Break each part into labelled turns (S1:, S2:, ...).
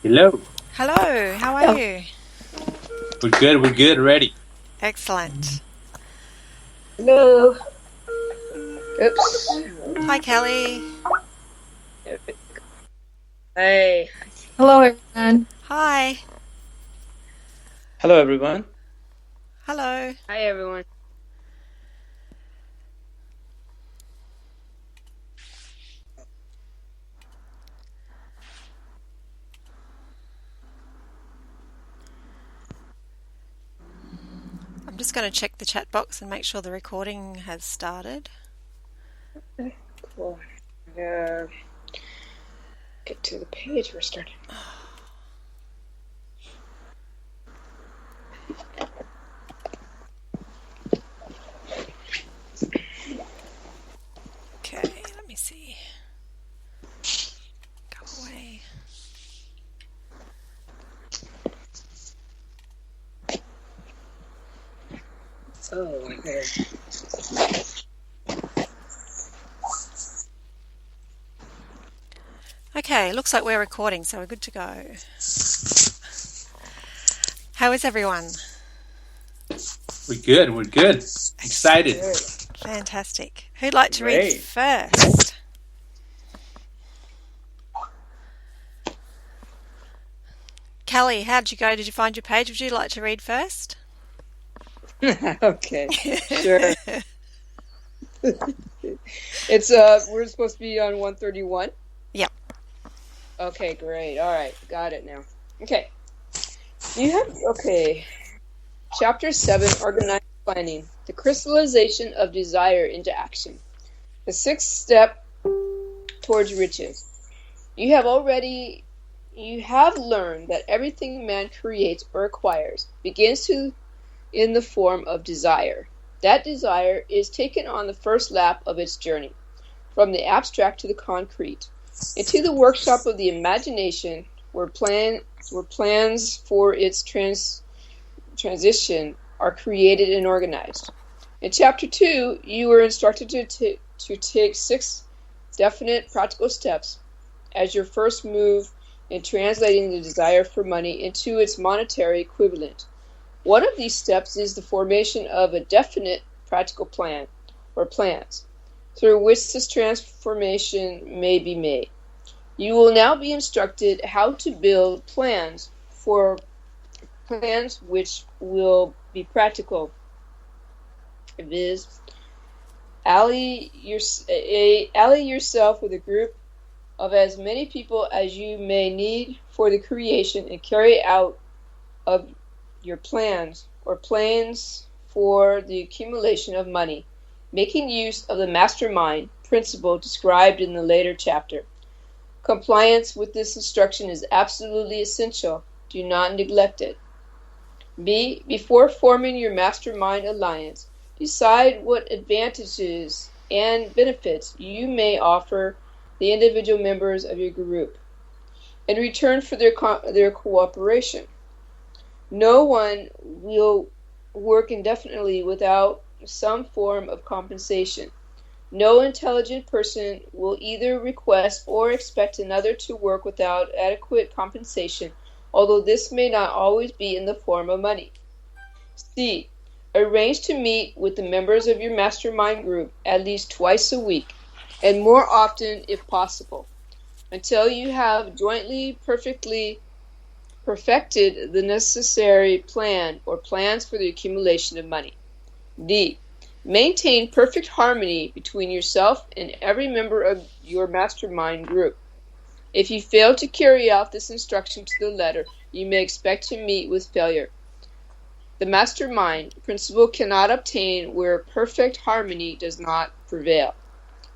S1: Hello.
S2: Hello, how are you?
S1: We're good, ready.
S2: Excellent.
S3: Hello. Oops.
S2: Hi, Kelly.
S3: Hey.
S4: Hello, everyone.
S2: Hi.
S1: Hello, everyone.
S2: Hello.
S3: Hi, everyone.
S2: I'm just going to check the chat box and make sure the recording has started.
S3: Cool. Yeah. Get to the page we're starting.
S2: Okay, let me see. Go away.
S3: Oh, okay.
S2: Okay, looks like we're recording, so we're good to go. How is everyone?
S1: We're good. Excited.
S3: Good.
S2: Fantastic. Who'd like to read
S1: Great.
S2: first? Kelly, how'd you go? Did you find your page? Would you like to read first?
S3: Okay. Sure. It's we're supposed to be on 131.
S2: Yep.
S3: Okay, great. All right, got it now. Okay. Chapter 7, Organized Planning. The crystallization of desire into action. The sixth step towards riches. You have learned that everything man creates or acquires begins in the form of desire. That desire is taken on the first lap of its journey, from the abstract to the concrete, into the workshop of the imagination, where plans for its transition are created and organized. In Chapter 2, you were instructed to take 6 definite practical steps as your first move in translating the desire for money into its monetary equivalent. One of these steps is the formation of a definite practical plan, or plans, through which this transformation may be made. You will now be instructed how to build plans which will be practical, viz. ally yourself with a group of as many people as you may need for the creation and carry out of your plans or plans for the accumulation of money, making use of the mastermind principle described in the later chapter. Compliance with this instruction is absolutely essential. Do not neglect it. B. Before forming your mastermind alliance, decide what advantages and benefits you may offer the individual members of your group in return for their cooperation. No one will work indefinitely without some form of compensation. No intelligent person will either request or expect another to work without adequate compensation, although this may not always be in the form of money. C. Arrange to meet with the members of your mastermind group at least twice a week, and more often if possible, until you have jointly perfected the necessary plan or plans for the accumulation of money. D. Maintain perfect harmony between yourself and every member of your mastermind group. If you fail to carry out this instruction to the letter, you may expect to meet with failure. The mastermind principle cannot obtain where perfect harmony does not prevail.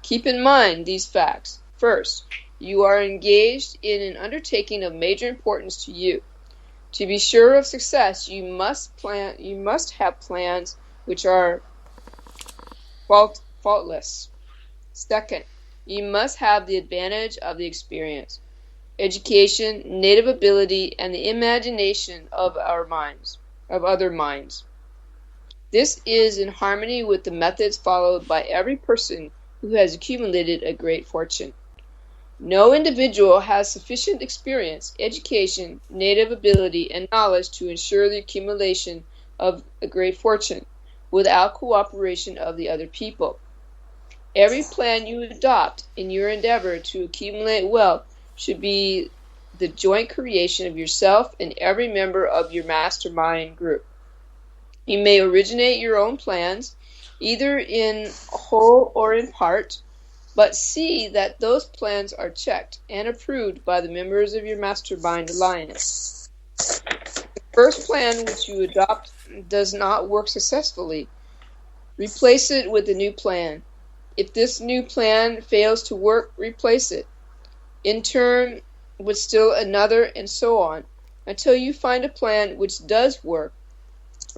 S3: Keep in mind these facts. First, you are engaged in an undertaking of major importance to you. To be sure of success, you must have plans which are faultless. Second, you must have the advantage of the experience, education, native ability, and the imagination of other minds. This is in harmony with the methods followed by every person who has accumulated a great fortune. No individual has sufficient experience, education, native ability, and knowledge to ensure the accumulation of a great fortune without cooperation of the other people. Every plan you adopt in your endeavor to accumulate wealth should be the joint creation of yourself and every member of your mastermind group. You may originate your own plans, either in whole or in part, but see that those plans are checked and approved by the members of your mastermind alliance. The first plan which you adopt does not work successfully. Replace it with a new plan. If this new plan fails to work, replace it. In turn, with still another, and so on, until you find a plan which does work.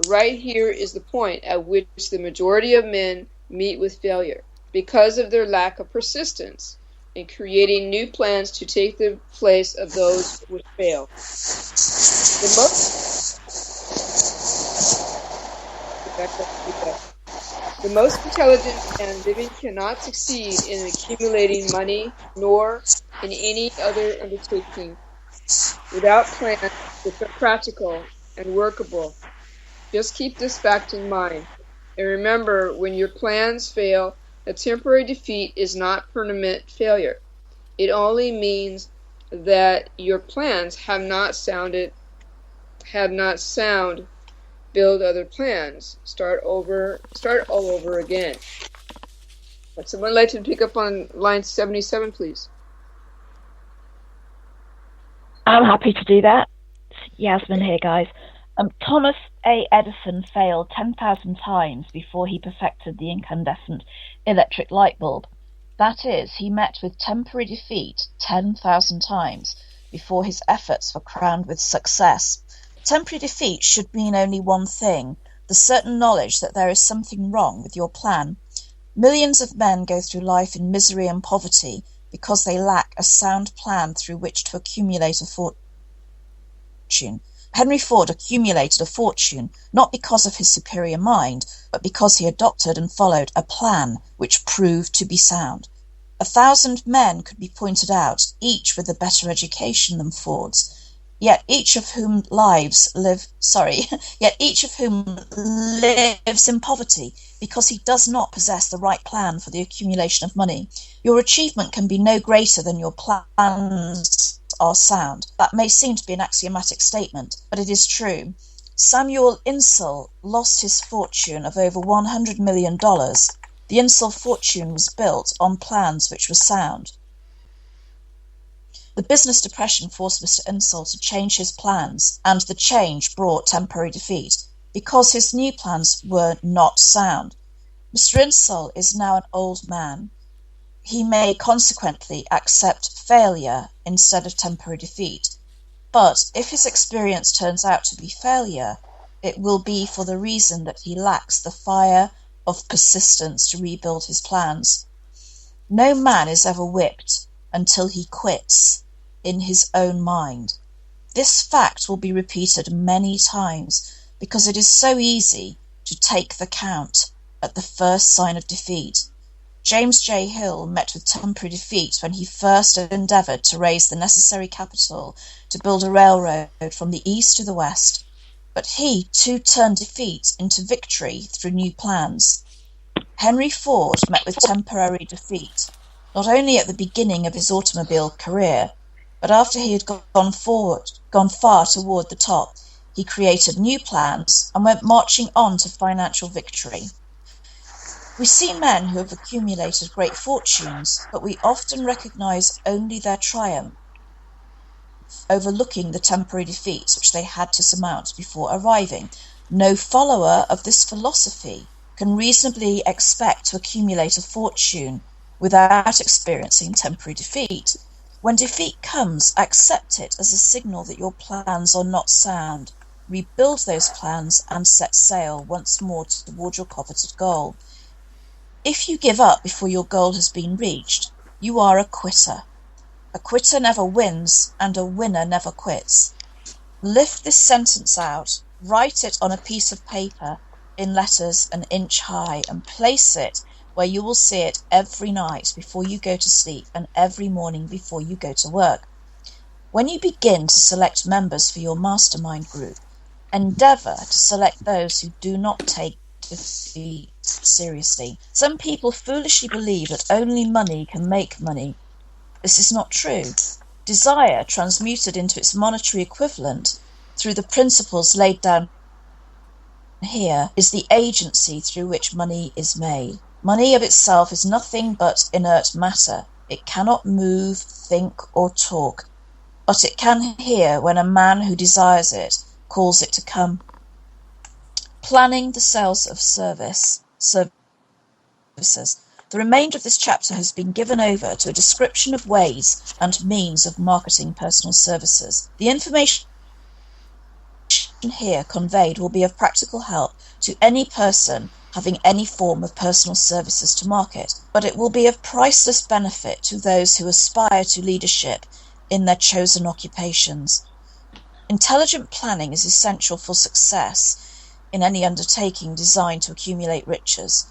S3: Right here is the point at which the majority of men meet with failure, because of their lack of persistence in creating new plans to take the place of those which fail. The most intelligent man living cannot succeed in accumulating money, nor in any other undertaking, without plans which are practical and workable. Just keep this fact in mind. And remember, when your plans fail, a temporary defeat is not permanent failure. It only means that your plans have not sound. Build other plans. Start all over again. Would someone like to pick up on line 77, please?
S4: I'm happy to do that. Yasmin here, guys. Thomas A. Edison failed 10,000 times before he perfected the incandescent electric light bulb. That is, he met with temporary defeat 10,000 times before his efforts were crowned with success. Temporary defeat should mean only one thing, the certain knowledge that there is something wrong with your plan. Millions of men go through life in misery and poverty because they lack a sound plan through which to accumulate a fortune. Henry Ford accumulated a fortune not because of his superior mind, but because he adopted and followed a plan which proved to be sound. 1,000 men could be pointed out, each with a better education than Ford's, yet each of whom lives in poverty because he does not possess the right plan for the accumulation of money. Your achievement can be no greater than your plans are sound. That may seem to be an axiomatic statement, but it is true. Samuel Insull lost his fortune of over $100 million. The Insull fortune was built on plans which were sound. The business depression forced Mr. Insull to change his plans, and the change brought temporary defeat, because his new plans were not sound. Mr. Insull is now an old man. He may consequently accept failure instead of temporary defeat. But if his experience turns out to be failure, it will be for the reason that he lacks the fire of persistence to rebuild his plans. No man is ever whipped until he quits in his own mind. This fact will be repeated many times because it is so easy to take the count at the first sign of defeat. James J. Hill met with temporary defeat when he first endeavoured to raise the necessary capital to build a railroad from the east to the west, but he too turned defeat into victory through new plans. Henry Ford met with temporary defeat, not only at the beginning of his automobile career, but after he had gone far toward the top. He created new plans and went marching on to financial victory. We see men who have accumulated great fortunes, but we often recognize only their triumph, overlooking the temporary defeats which they had to surmount before arriving. No follower of this philosophy can reasonably expect to accumulate a fortune without experiencing temporary defeat. When defeat comes, accept it as a signal that your plans are not sound. Rebuild those plans and set sail once more toward your coveted goal. If you give up before your goal has been reached, you are a quitter. A quitter never wins, and a winner never quits. Lift this sentence out, write it on a piece of paper in letters an inch high, and place it where you will see it every night before you go to sleep and every morning before you go to work. When you begin to select members for your mastermind group, endeavour to select those who do not take defeat seriously. Some people foolishly believe that only money can make money. This is not true. Desire, transmuted into its monetary equivalent through the principles laid down here, is the agency through which money is made. Money of itself is nothing but inert matter. It cannot move, think, or talk, but it can hear when a man who desires it calls it to come. Planning the sales of services. The remainder of this chapter has been given over to a description of ways and means of marketing personal services. The information here conveyed will be of practical help to any person having any form of personal services to market, but it will be of priceless benefit to those who aspire to leadership in their chosen occupations. Intelligent planning is essential for success in any undertaking designed to accumulate riches.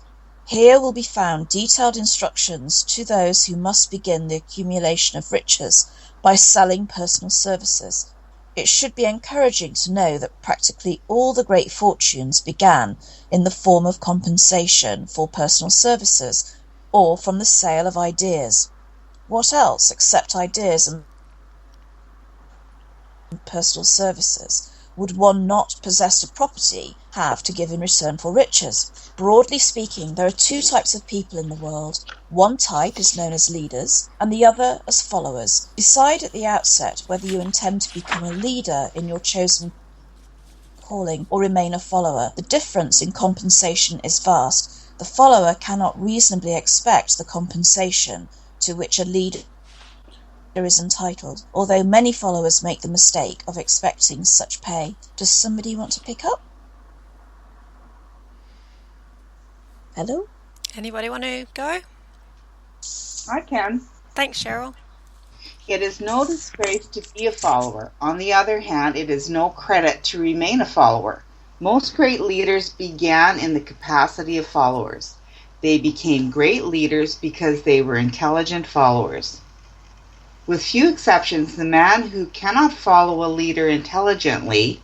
S4: Here will be found detailed instructions to those who must begin the accumulation of riches by selling personal services. It should be encouraging to know that practically all the great fortunes began in the form of compensation for personal services or from the sale of ideas. What else except ideas and personal services would one not possessed of property have to give in return for riches? Broadly speaking, there are two types of people in the world. One type is known as leaders, and the other as followers. Decide at the outset whether you intend to become a leader in your chosen calling or remain a follower. The difference in compensation is vast. The follower cannot reasonably expect the compensation to which a leader is entitled, although many followers make the mistake of expecting such pay. Does somebody want to pick up? Hello?
S2: Anybody want to go?
S5: I can.
S2: Thanks, Cheryl.
S5: It is no disgrace to be a follower. On the other hand, it is no credit to remain a follower. Most great leaders began in the capacity of followers. They became great leaders because they were intelligent followers. With few exceptions, the man who cannot follow a leader intelligently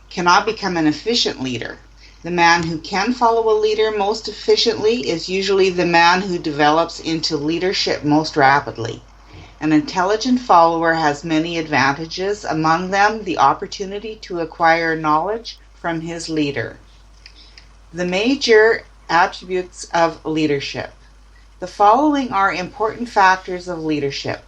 S5: cannot become an efficient leader. The man who can follow a leader most efficiently is usually the man who develops into leadership most rapidly. An intelligent follower has many advantages, among them the opportunity to acquire knowledge from his leader. The major attributes of leadership. The following are important factors of leadership.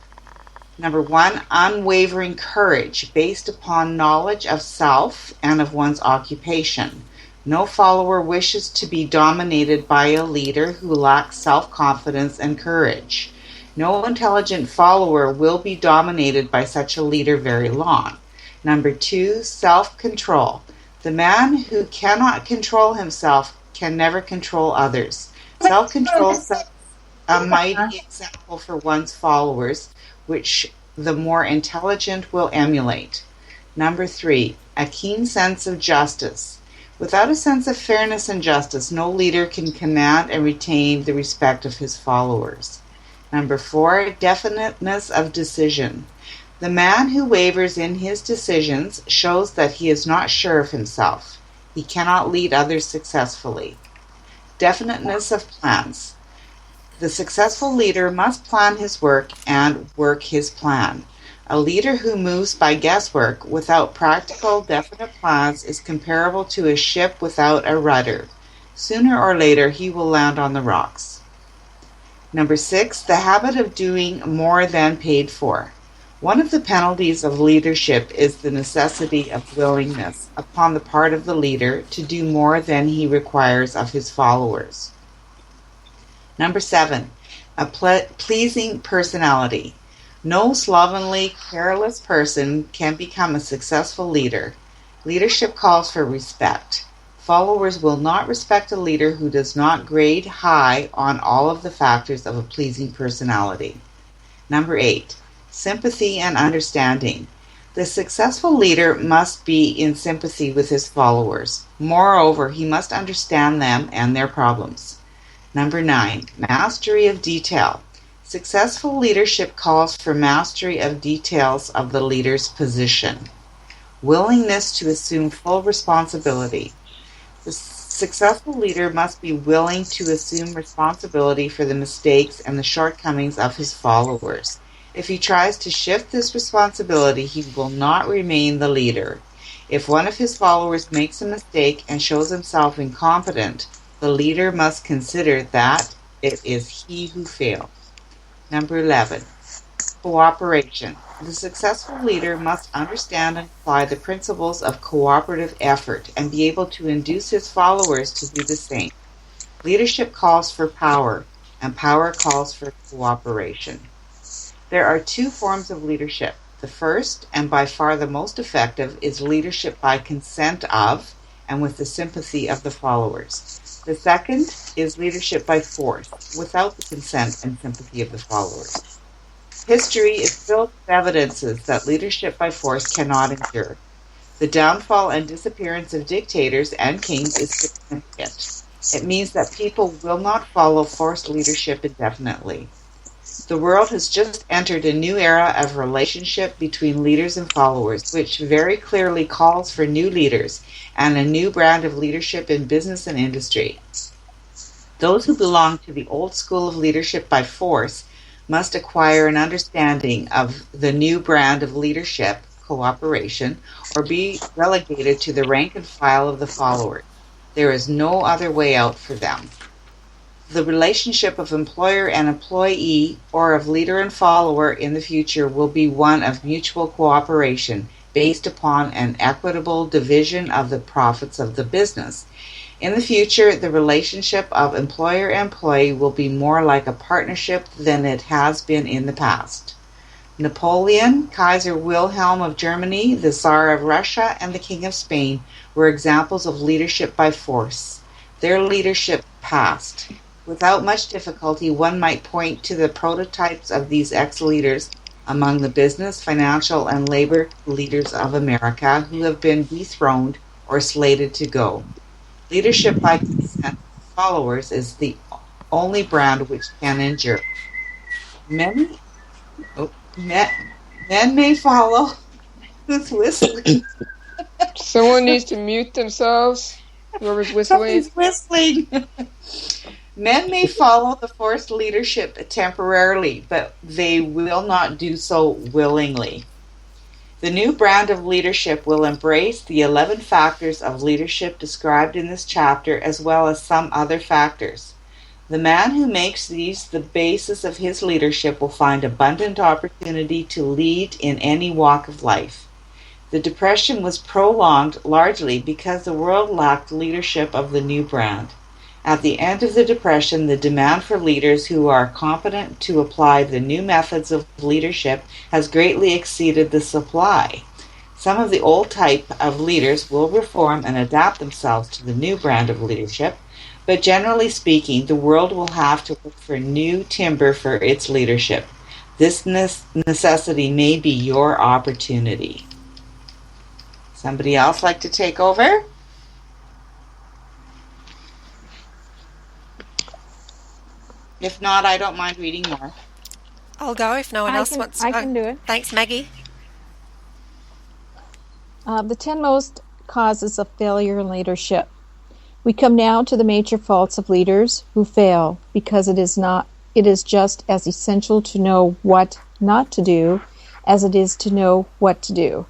S5: Number 1, unwavering courage based upon knowledge of self and of one's occupation. No follower wishes to be dominated by a leader who lacks self-confidence and courage. No intelligent follower will be dominated by such a leader very long. Number 2, self-control. The man who cannot control himself can never control others. Self-control sets a mighty example for one's followers, which the more intelligent will emulate. Number 3, a keen sense of justice. Without a sense of fairness and justice, no leader can command and retain the respect of his followers. Number 4, definiteness of decision. The man who wavers in his decisions shows that he is not sure of himself. He cannot lead others successfully. Definiteness of plans. The successful leader must plan his work and work his plan. A leader who moves by guesswork without practical, definite plans is comparable to a ship without a rudder. Sooner or later, he will land on the rocks. Number 6, the habit of doing more than paid for. One of the penalties of leadership is the necessity of willingness upon the part of the leader to do more than he requires of his followers. Number 7, a pleasing personality. No slovenly, careless person can become a successful leader. Leadership calls for respect. Followers will not respect a leader who does not grade high on all of the factors of a pleasing personality. Number 8, sympathy and understanding. The successful leader must be in sympathy with his followers. Moreover, he must understand them and their problems. Number 9, mastery of detail. Successful leadership calls for mastery of details of the leader's position. Willingness to assume full responsibility. The successful leader must be willing to assume responsibility for the mistakes and the shortcomings of his followers. If he tries to shift this responsibility, he will not remain the leader. If one of his followers makes a mistake and shows himself incompetent, the leader must consider that it is he who failed. Number 11, cooperation. The successful leader must understand and apply the principles of cooperative effort and be able to induce his followers to do the same. Leadership calls for power, and power calls for cooperation. There are 2 forms of leadership. The first, and by far the most effective, is leadership by consent of and with the sympathy of the followers. The second is leadership by force, without the consent and sympathy of the followers. History is filled with evidences that leadership by force cannot endure. The downfall and disappearance of dictators and kings is significant. It means that people will not follow forced leadership indefinitely. The world has just entered a new era of relationship between leaders and followers, which very clearly calls for new leaders and a new brand of leadership in business and industry. Those who belong to the old school of leadership by force must acquire an understanding of the new brand of leadership, cooperation, or be relegated to the rank and file of the followers. There is no other way out for them. The relationship of employer and employee, or of leader and follower in the future, will be one of mutual cooperation based upon an equitable division of the profits of the business. In the future, the relationship of employer and employee will be more like a partnership than it has been in the past. Napoleon, Kaiser Wilhelm of Germany, the Tsar of Russia, and the King of Spain were examples of leadership by force. Their leadership passed. Without much difficulty, one might point to the prototypes of these ex-leaders among the business, financial, and labor leaders of America who have been dethroned or slated to go. Leadership by consent of followers is the only brand which can endure. Men may follow. Who's whistling?
S3: Someone needs to mute themselves. Whoever's whistling.
S5: Somebody's whistling. Men may follow the forced leadership temporarily, but they will not do so willingly. The new brand of leadership will embrace the 11 factors of leadership described in this chapter, as well as some other factors. The man who makes these the basis of his leadership will find abundant opportunity to lead in any walk of life. The Depression was prolonged largely because the world lacked leadership of the new brand. At the end of the Depression, the demand for leaders who are competent to apply the new methods of leadership has greatly exceeded the supply. Some of the old type of leaders will reform and adapt themselves to the new brand of leadership, but generally speaking, the world will have to look for new timber for its leadership. This necessity may be your opportunity. Somebody else like to take over? If not, I don't mind reading more.
S2: I'll go if no one else wants to.
S6: I can do it.
S2: Thanks, Maggie.
S6: The 10 most causes of failure in leadership. We come now to the major faults of leaders who fail, because it is just as essential to know what not to do as it is to know what to do.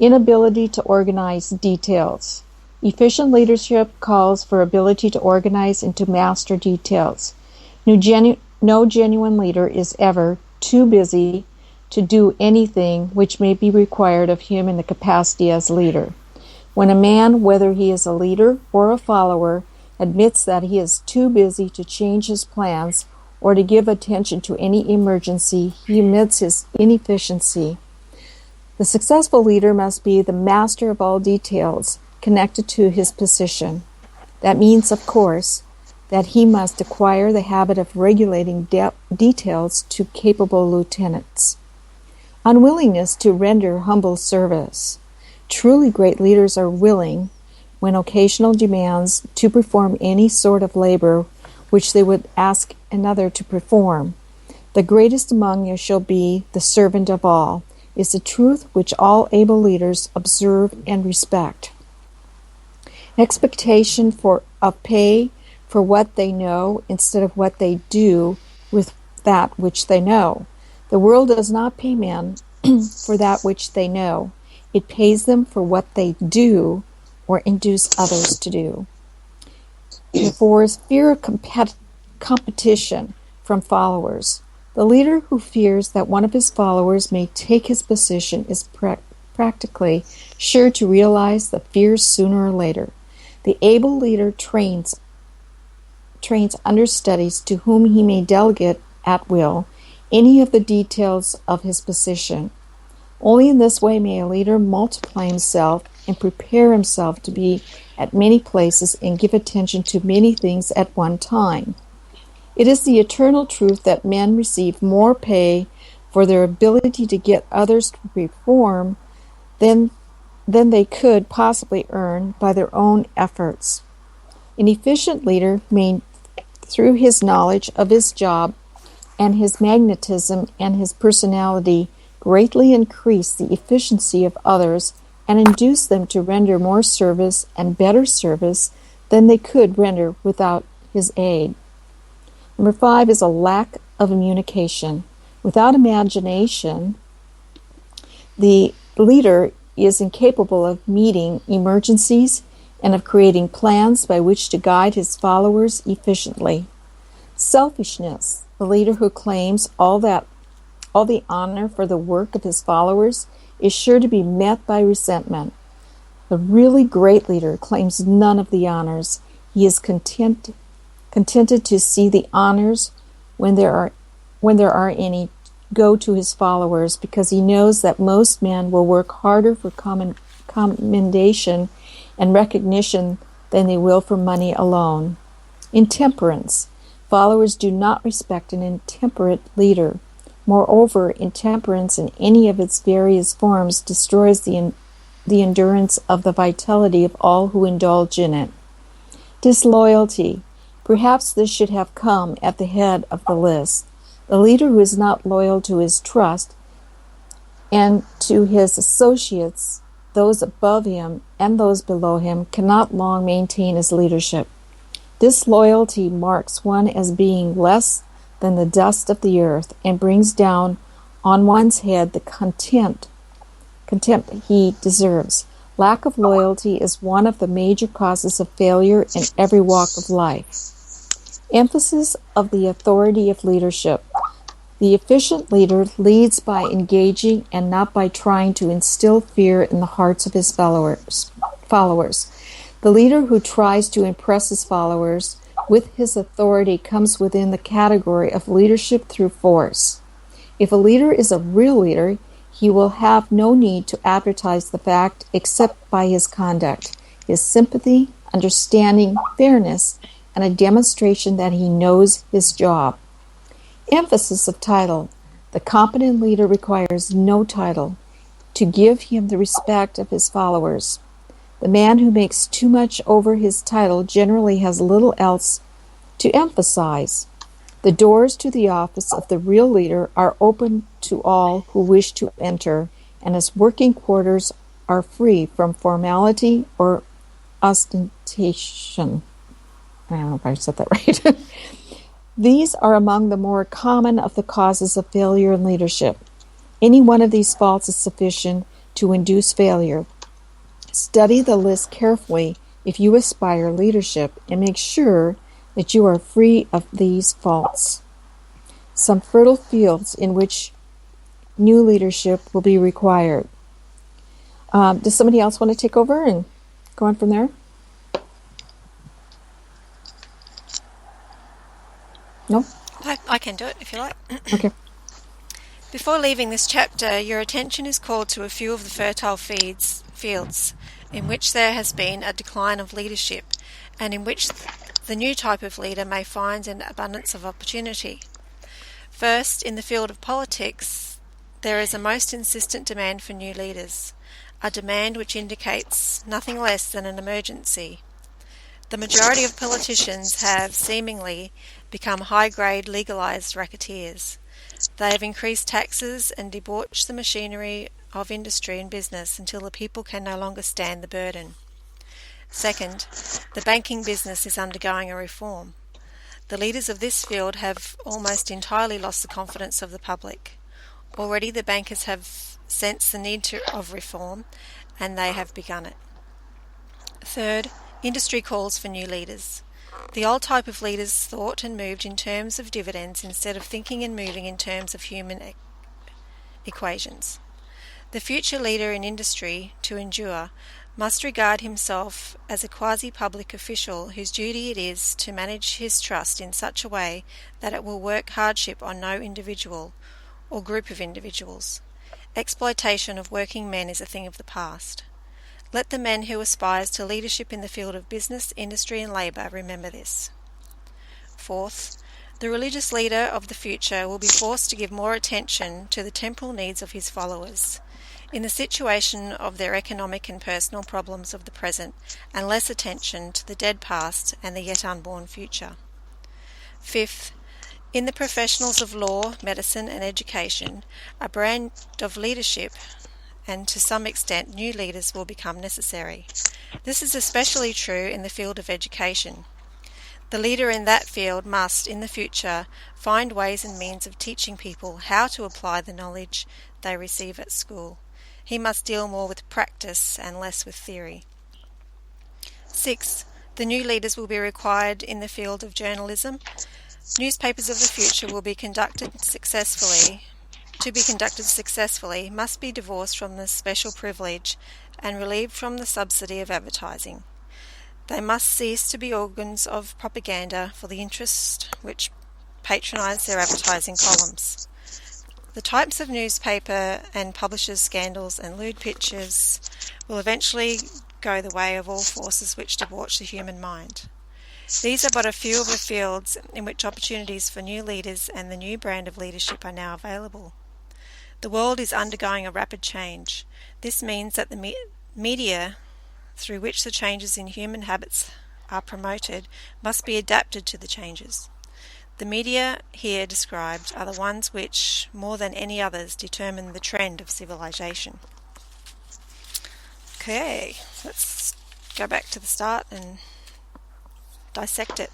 S6: Inability to organize details. Efficient leadership calls for ability to organize and to master details. No genuine leader is ever too busy to do anything which may be required of him in the capacity as leader. When a man, whether he is a leader or a follower, admits that he is too busy to change his plans or to give attention to any emergency, he admits his inefficiency. The successful leader must be the master of all details connected to his position. That means, of course, that he must acquire the habit of regulating details to capable lieutenants. Unwillingness to render humble service. Truly great leaders are willing, when occasional demands to perform any sort of labor which they would ask another to perform. The greatest among you shall be the servant of all, is the truth which all able leaders observe and respect. Expectation of pay for what they know instead of what they do with that which they know. The world does not pay men for that which they know. It pays them for what they do or induce others to do. Therefore, is fear of competition from followers. The leader who fears that one of his followers may take his position is practically sure to realize the fears sooner or later. The able leader trains understudies to whom he may delegate at will any of the details of his position. Only in this way may a leader multiply himself and prepare himself to be at many places and give attention to many things at one time. It is the eternal truth that men receive more pay for their ability to get others to perform than they could possibly earn by their own efforts. An efficient leader may, through his knowledge of his job and his magnetism and his personality, greatly increase the efficiency of others and induce them to render more service and better service than they could render without his aid. Number 5 is a lack of communication. Without imagination, the leader is incapable of meeting emergencies and of creating plans by which to guide his followers efficiently. Selfishness. The leader who claims all the honor for the work of his followers is sure to be met by resentment. The really great leader claims none of the honors. He is contented to see the honors when there are any go to his followers, because he knows that most men will work harder for commendation and recognition than they will for money alone. Intemperance. Followers do not respect an intemperate leader. Moreover, intemperance in any of its various forms destroys the endurance of the vitality of all who indulge in it. Disloyalty. Perhaps this should have come at the head of the list. The leader who is not loyal to his trust and to his associates, those above him and those below him, cannot long maintain his leadership. Disloyalty marks one as being less than the dust of the earth and brings down on one's head the contempt he deserves. Lack of loyalty is one of the major causes of failure in every walk of life. Emphasis of the authority of leadership. The efficient leader leads by engaging and not by trying to instill fear in the hearts of his followers. The leader who tries to impress his followers with his authority comes within the category of leadership through force. If a leader is a real leader, he will have no need to advertise the fact except by his conduct, his sympathy, understanding, fairness, and a demonstration that he knows his job. Emphasis of title. The competent leader requires no title to give him the respect of his followers. The man who makes too much over his title generally has little else to emphasize. The doors to the office of the real leader are open to all who wish to enter, and his working quarters are free from formality or ostentation. I don't know if I said that right. These are among the more common of the causes of failure in leadership. Any one of these faults is sufficient to induce failure. Study the list carefully if you aspire leadership and make sure that you are free of these faults. Some fertile fields in which new leadership will be required. Does somebody else want to take over and go on from there? No?
S2: I can do it if you like.
S6: Okay.
S2: Before leaving this chapter, your attention is called to a few of the fertile fields in which there has been a decline of leadership and in which the new type of leader may find an abundance of opportunity. First, in the field of politics, there is a most insistent demand for new leaders, a demand which indicates nothing less than an emergency. The majority of politicians have seemingly become high-grade legalized racketeers. They have increased taxes and debauched the machinery of industry and business until the people can no longer stand the burden. Second, the banking business is undergoing a reform. The leaders of this field have almost entirely lost the confidence of the public. Already the bankers have sensed the need of reform, and they have begun it. Third, industry calls for new leaders. The old type of leaders thought and moved in terms of dividends instead of thinking and moving in terms of human equations. The future leader in industry, to endure, must regard himself as a quasi-public official whose duty it is to manage his trust in such a way that it will work hardship on no individual or group of individuals. Exploitation of working men is a thing of the past. Let the man who aspires to leadership in the field of business, industry and labour remember this. Fourth, the religious leader of the future will be forced to give more attention to the temporal needs of his followers in the situation of their economic and personal problems of the present, and less attention to the dead past and the yet unborn future. Fifth, in the professionals of law, medicine and education, a brand of leadership and to some extent new leaders will become necessary. This is especially true in the field of education. The leader in that field must, in the future, find ways and means of teaching people how to apply the knowledge they receive at school. He must deal more with practice and less with theory. 6. The new leaders will be required in the field of journalism. Newspapers of the future will be conducted successfully. To be conducted successfully, must be divorced from the special privilege and relieved from the subsidy of advertising. They must cease to be organs of propaganda for the interest which patronise their advertising columns. The types of newspaper and publishers' scandals and lewd pictures will eventually go the way of all forces which debauch the human mind. These are but a few of the fields in which opportunities for new leaders and the new brand of leadership are now available. The world is undergoing a rapid change. This means that the media through which the changes in human habits are promoted must be adapted to the changes. The media here described are the ones which, more than any others, determine the trend of civilization. Okay, let's go back to the start and dissect it.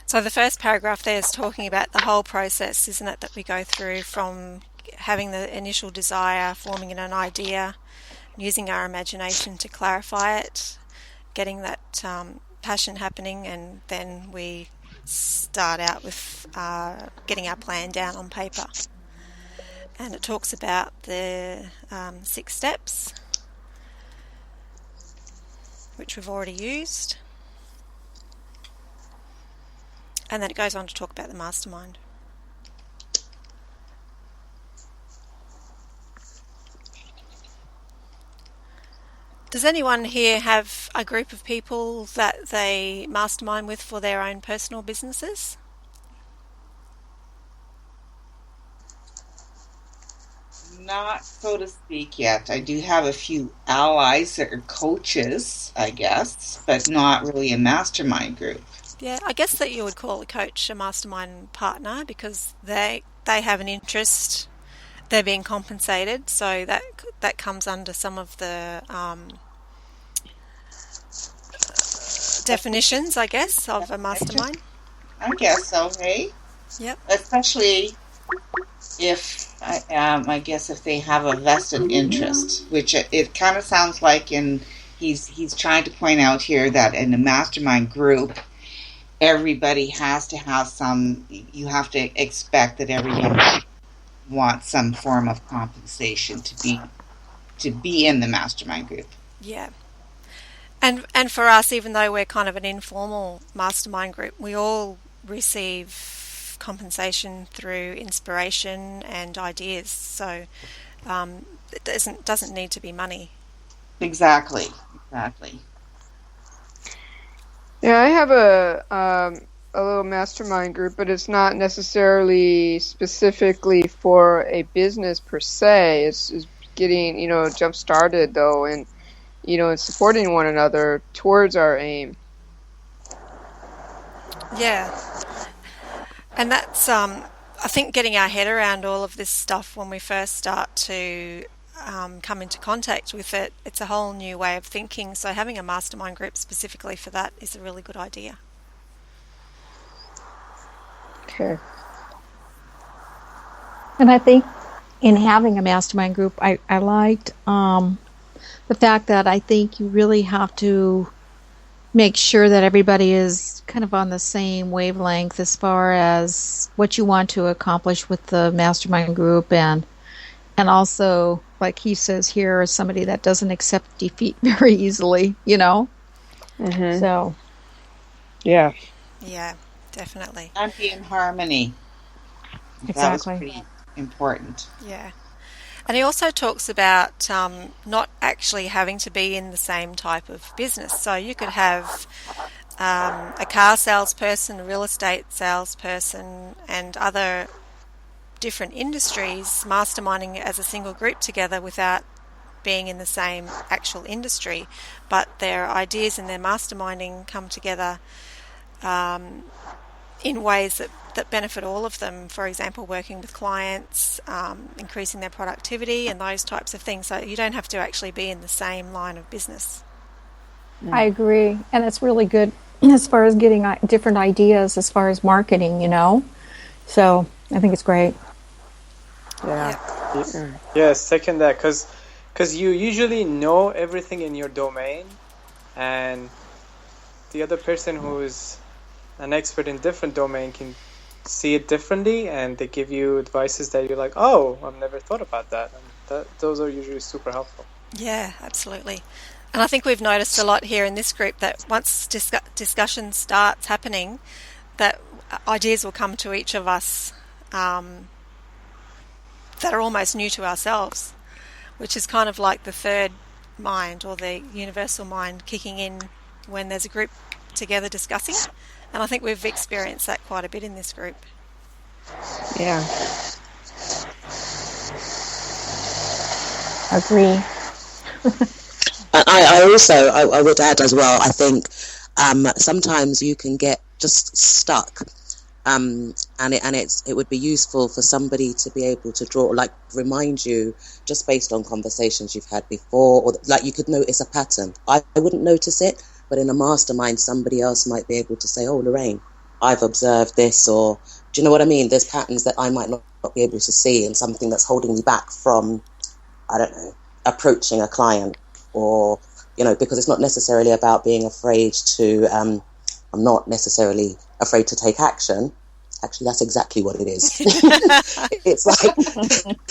S2: So the first paragraph there is talking about the whole process, isn't it, that we go through from having the initial desire, forming an idea, using our imagination to clarify it, getting that passion happening, and then we start out with getting our plan down on paper. And it talks about the 6 steps, which we've already used. And then it goes on to talk about the mastermind. Does anyone here have a group of people that they mastermind with for their own personal businesses?
S5: Not so to speak yet. I do have a few allies that are coaches, I guess, but not really a mastermind group.
S2: Yeah, I guess that you would call a coach a mastermind partner because they have an interest, they're being compensated, so that comes under some of the definitions, I guess, of a mastermind.
S5: I guess so, hey?
S2: Yep.
S5: Especially if, I guess, if they have a vested interest, which it kind of sounds like he's trying to point out here that in a mastermind group, everybody has to have you have to expect that everyone wants some form of compensation to be in the mastermind group.
S2: Yeah. And for us, even though we're kind of an informal mastermind group, we all receive compensation through inspiration and ideas. So it doesn't need to be money.
S5: Exactly. Exactly.
S3: Yeah, I have a little mastermind group, but it's not necessarily specifically for a business per se. It's getting, jump started though, and and supporting one another towards our aim.
S2: Yeah. And that's, I think, getting our head around all of this stuff when we first start to come into contact with it. It's a whole new way of thinking. So having a mastermind group specifically for that is a really good idea.
S3: Okay.
S6: And I think in having a mastermind group, I liked the fact that I think you really have to make sure that everybody is kind of on the same wavelength as far as what you want to accomplish with the mastermind group, and also, like he says here, somebody that doesn't accept defeat very easily,
S3: Mm-hmm.
S6: So
S2: Yeah, definitely.
S5: And be in harmony.
S6: Exactly.
S5: That was pretty important.
S2: Yeah. And he also talks about not actually having to be in the same type of business. So you could have a car salesperson, a real estate salesperson, and other different industries masterminding as a single group together without being in the same actual industry. But their ideas and their masterminding come together in ways that benefit all of them. For example, working with clients, increasing their productivity and those types of things. So you don't have to actually be in the same line of business.
S6: I agree. And it's really good as far as getting different ideas as far as marketing, So I think it's great.
S7: Yeah, second that, because you usually know everything in your domain, and the other person who is an expert in different domain can see it differently, and they give you advices that you're like, oh, I've never thought about that, and those are usually super helpful.
S2: Yeah, absolutely. And I think we've noticed a lot here in this group that once discussion starts happening, that ideas will come to each of us that are almost new to ourselves, which is kind of like the third mind or the universal mind kicking in when there's a group together discussing. And I think we've experienced that quite a bit in this group.
S3: Yeah.
S6: Agree.
S8: I would add as well, I think sometimes you can get just stuck, and it would be useful for somebody to be able to remind you just based on conversations you've had before, or like you could notice a pattern. I wouldn't notice it, but in a mastermind somebody else might be able to say, oh, Lorraine, I've observed this, or do you know what I mean? There's patterns that I might not be able to see, and something that's holding me back from, I don't know, approaching a client, or because it's not necessarily about being afraid to I'm not necessarily afraid to take action. Actually, that's exactly what it is. It's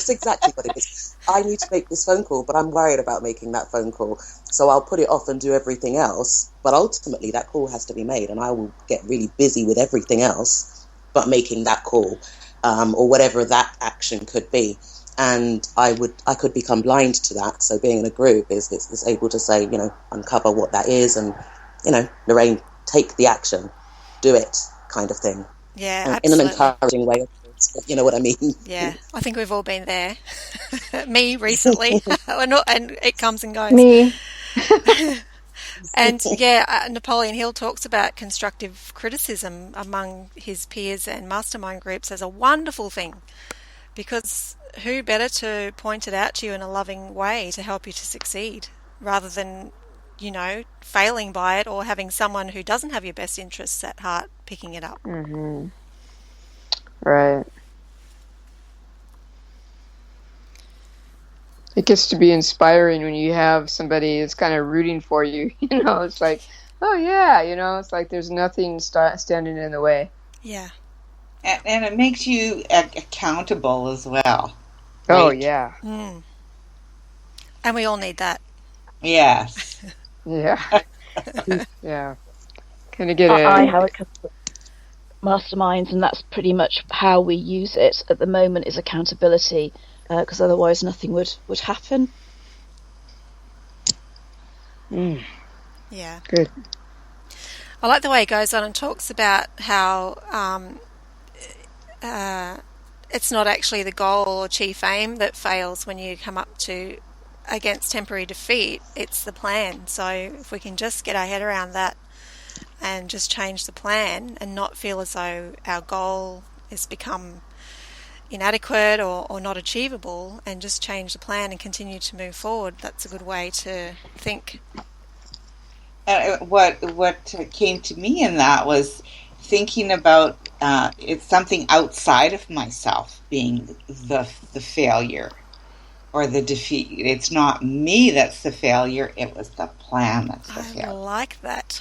S8: exactly what it is. I need to make this phone call, but I'm worried about making that phone call, so I'll put it off and do everything else, but ultimately that call has to be made, and I will get really busy with everything else but making that call, or whatever that action could be. And I could become blind to that. So being in a group is able to say, uncover what that is, and Lorraine, take the action, do it, kind of thing.
S2: Yeah,
S8: in an
S2: absolutely.
S8: encouraging way, of course, but you know what I mean.
S2: Yeah, I think we've all been there. Me recently, and it comes and goes.
S6: Me.
S2: And yeah, Napoleon Hill talks about constructive criticism among his peers and mastermind groups as a wonderful thing, because who better to point it out to you in a loving way to help you to succeed, rather than, failing by it, or having someone who doesn't have your best interests at heart picking it up.
S3: Mm-hmm. Right. It gets to be inspiring when you have somebody that's kind of rooting for you. It's like, oh yeah, it's like there's nothing standing in the way.
S2: Yeah.
S5: And it makes you accountable as well.
S3: Oh,
S5: right?
S3: yeah.
S2: Mm. And we all need that.
S5: Yes.
S3: Yeah. Yeah. Can I get
S9: I have a couple of masterminds, and that's pretty much how we use it at the moment, is accountability, because otherwise nothing would happen.
S2: Yeah.
S6: Good.
S2: I like the way he goes on and talks about how it's not actually the goal or chief aim that fails when you come up to against temporary defeat, it's the plan. So if we can just get our head around that and just change the plan and not feel as though our goal has become inadequate or not achievable, and just change the plan and continue to move forward, that's a good way to think.
S5: What came to me in that was thinking about it's something outside of myself being the failure or the defeat. It's not me that's the failure, it was the plan that's the failure.
S2: I like that.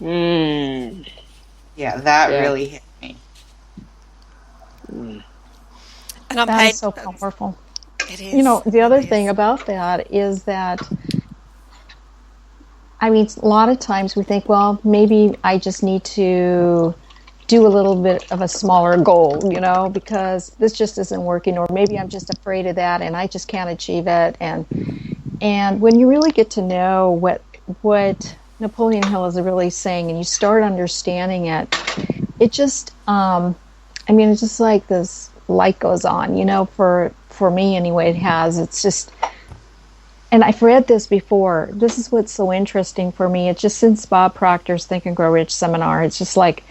S5: Yeah, that really hit me.
S2: And I'm
S6: That
S2: paid.
S6: is so powerful.
S2: It is.
S6: You know, the other
S2: It is.
S6: thing about that is that, I mean, a lot of times we think, well, maybe I just need to do a little bit of a smaller goal, you know, because this just isn't working, or maybe I'm just afraid of that and I just can't achieve it. And when you really get to know what Napoleon Hill is really saying, and you start understanding it, it just, I mean, it's just like this light goes on, you know, for me anyway, it has. It's just, and I've read this before. This is what's so interesting for me. It's just since Bob Proctor's Think and Grow Rich seminar, it's just like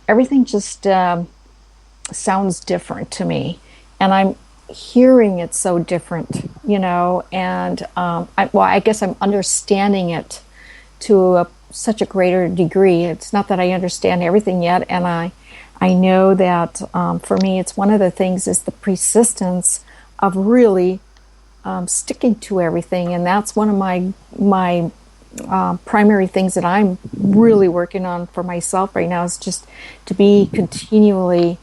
S6: everything just sounds different to me. And I'm hearing it so different, you know, and I guess I'm understanding it to such a greater degree. It's not that I understand everything yet, and I know that for me, it's one of the things is the persistence of really sticking to everything, and that's one of my primary things that I'm really working on for myself right now, is just to be continually,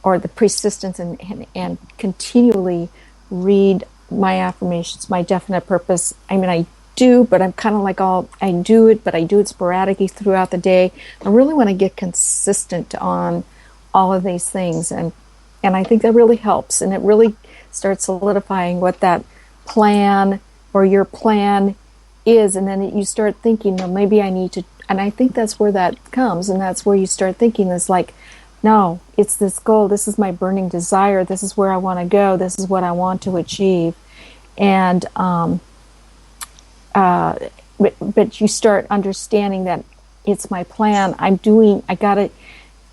S6: or the persistence and continually read my affirmations, my definite purpose. I mean, I do, but I'm kind of like I do it, but I do it sporadically throughout the day. I really want to get consistent on all of these things, and I think that really helps, and it really starts solidifying what that plan or your plan is, and then you start thinking, well, maybe I need to, and I think that's where that comes, and that's where you start thinking is like, no, it's this goal, this is my burning desire, this is where I want to go, this is what I want to achieve, and but you start understanding that it's my plan. I gotta,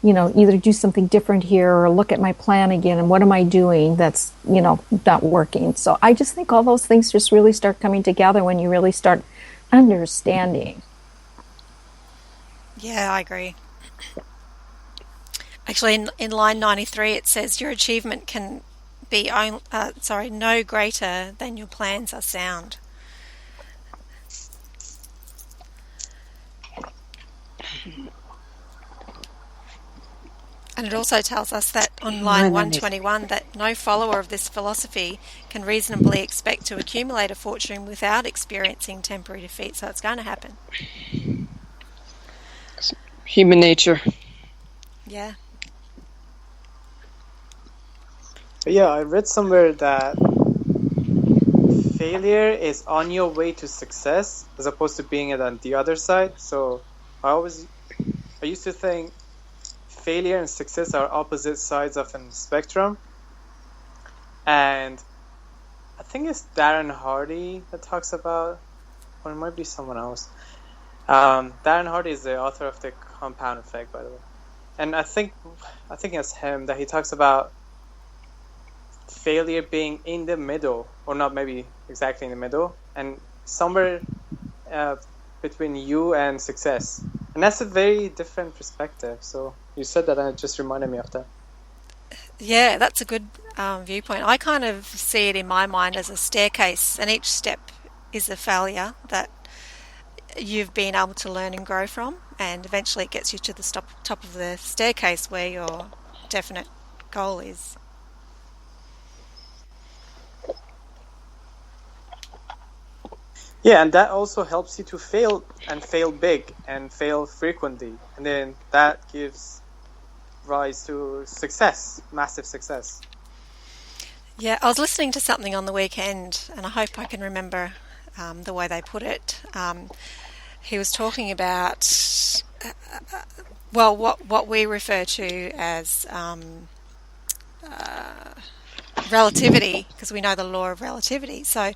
S6: you know, either do something different here or look at my plan again, and what am I doing that's, you know, not working. So I just think all those things just really start coming together when you really start understanding.
S2: Yeah, I agree. Actually, in line 93, it says your achievement can be no greater than your plans are sound. And it also tells us that on line 121 that no follower of this philosophy can reasonably expect to accumulate a fortune without experiencing temporary defeat. So it's going to happen.
S3: Human nature.
S2: Yeah.
S7: Yeah, I read somewhere that failure is on your way to success as opposed to being it on the other side. So I used to think failure and success are opposite sides of a spectrum, and I think it's Darren Hardy that talks about, or it might be someone else. Darren Hardy is the author of The Compound Effect, by the way, and I think it's him that he talks about failure being in the middle, or not maybe exactly in the middle, and somewhere between you and success. And that's a very different perspective. So you said that, and it just reminded me of that.
S2: Yeah, that's a good viewpoint. I kind of see it in my mind as a staircase, and each step is a failure that you've been able to learn and grow from, and eventually it gets you to the top of the staircase where your definite goal is.
S7: Yeah, and that also helps you to fail, and fail big, and fail frequently. And then that gives rise to success, massive success.
S2: Yeah, I was listening to something on the weekend, and I hope I can remember the way they put it. He was talking about, what we refer to as relativity, because we know the law of relativity. So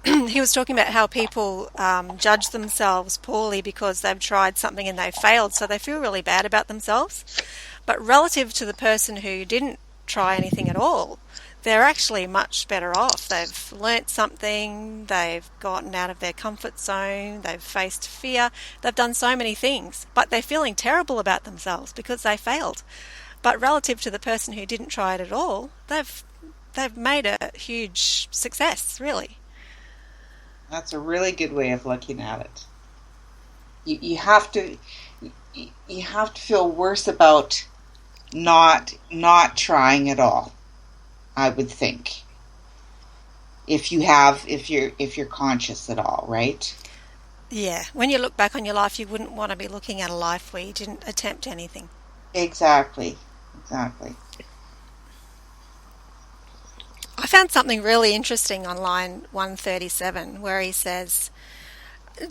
S2: he was talking about how people judge themselves poorly because they've tried something and they've failed, so they feel really bad about themselves. But relative to the person who didn't try anything at all, they're actually much better off. They've learnt something, they've gotten out of their comfort zone, they've faced fear, they've done so many things, but they're feeling terrible about themselves because they failed. But relative to the person who didn't try it at all, they've made a huge success, really.
S5: That's a really good way of looking at it. You have to feel worse about not trying at all, I would think. If you're conscious at all, right?
S2: Yeah. When you look back on your life, you wouldn't want to be looking at a life where you didn't attempt anything.
S5: Exactly.
S2: I found something really interesting on line 137 where he says,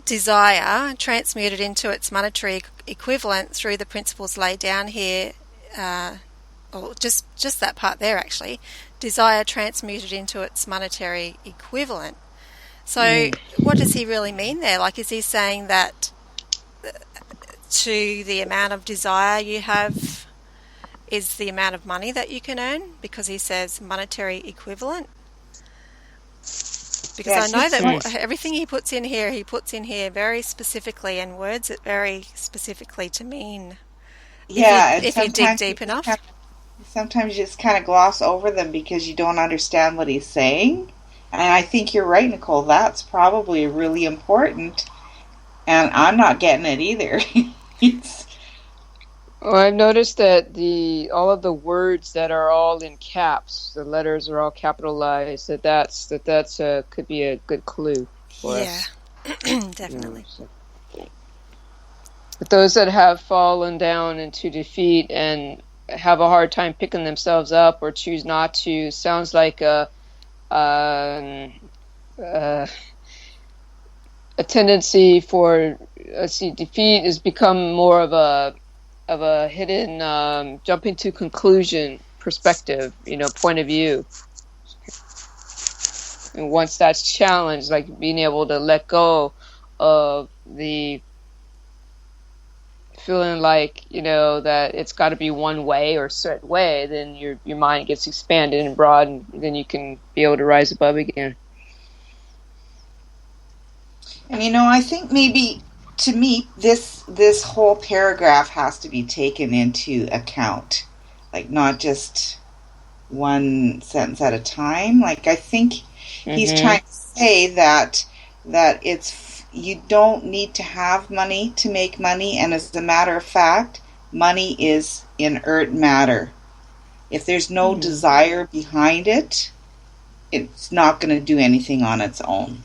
S2: desire transmuted into its monetary equivalent through the principles laid down here, or just that part there actually, desire transmuted into its monetary equivalent. So what does he really mean there? Like, is he saying that to the amount of desire you have is the amount of money that you can earn? Because he says monetary equivalent. Because yes, I know that everything he puts in here very specifically and words it very specifically to mean.
S5: Yeah,
S2: if you dig deep enough.
S5: Sometimes you just kind of gloss over them because you don't understand what he's saying. And I think you're right, Nicole. That's probably really important. And I'm not getting it either.
S3: Well, I've noticed that all of the words that are all in caps, the letters are all capitalized. That's could be a good clue for us.
S2: Yeah, definitely.
S3: But those that have fallen down into defeat and have a hard time picking themselves up or choose not to, sounds like a tendency for defeat has become more of a hidden jumping to conclusion perspective, point of view. And once that's challenged, like being able to let go of the feeling like, that it's got to be one way or a certain way, then your mind gets expanded and broadened, and then you can be able to rise above again.
S5: And I think maybe, to me, this whole paragraph has to be taken into account, like not just one sentence at a time. Like, I think he's trying to say that you don't need to have money to make money, and as a matter of fact, money is inert matter. If there's no desire behind it, it's not going to do anything on its own.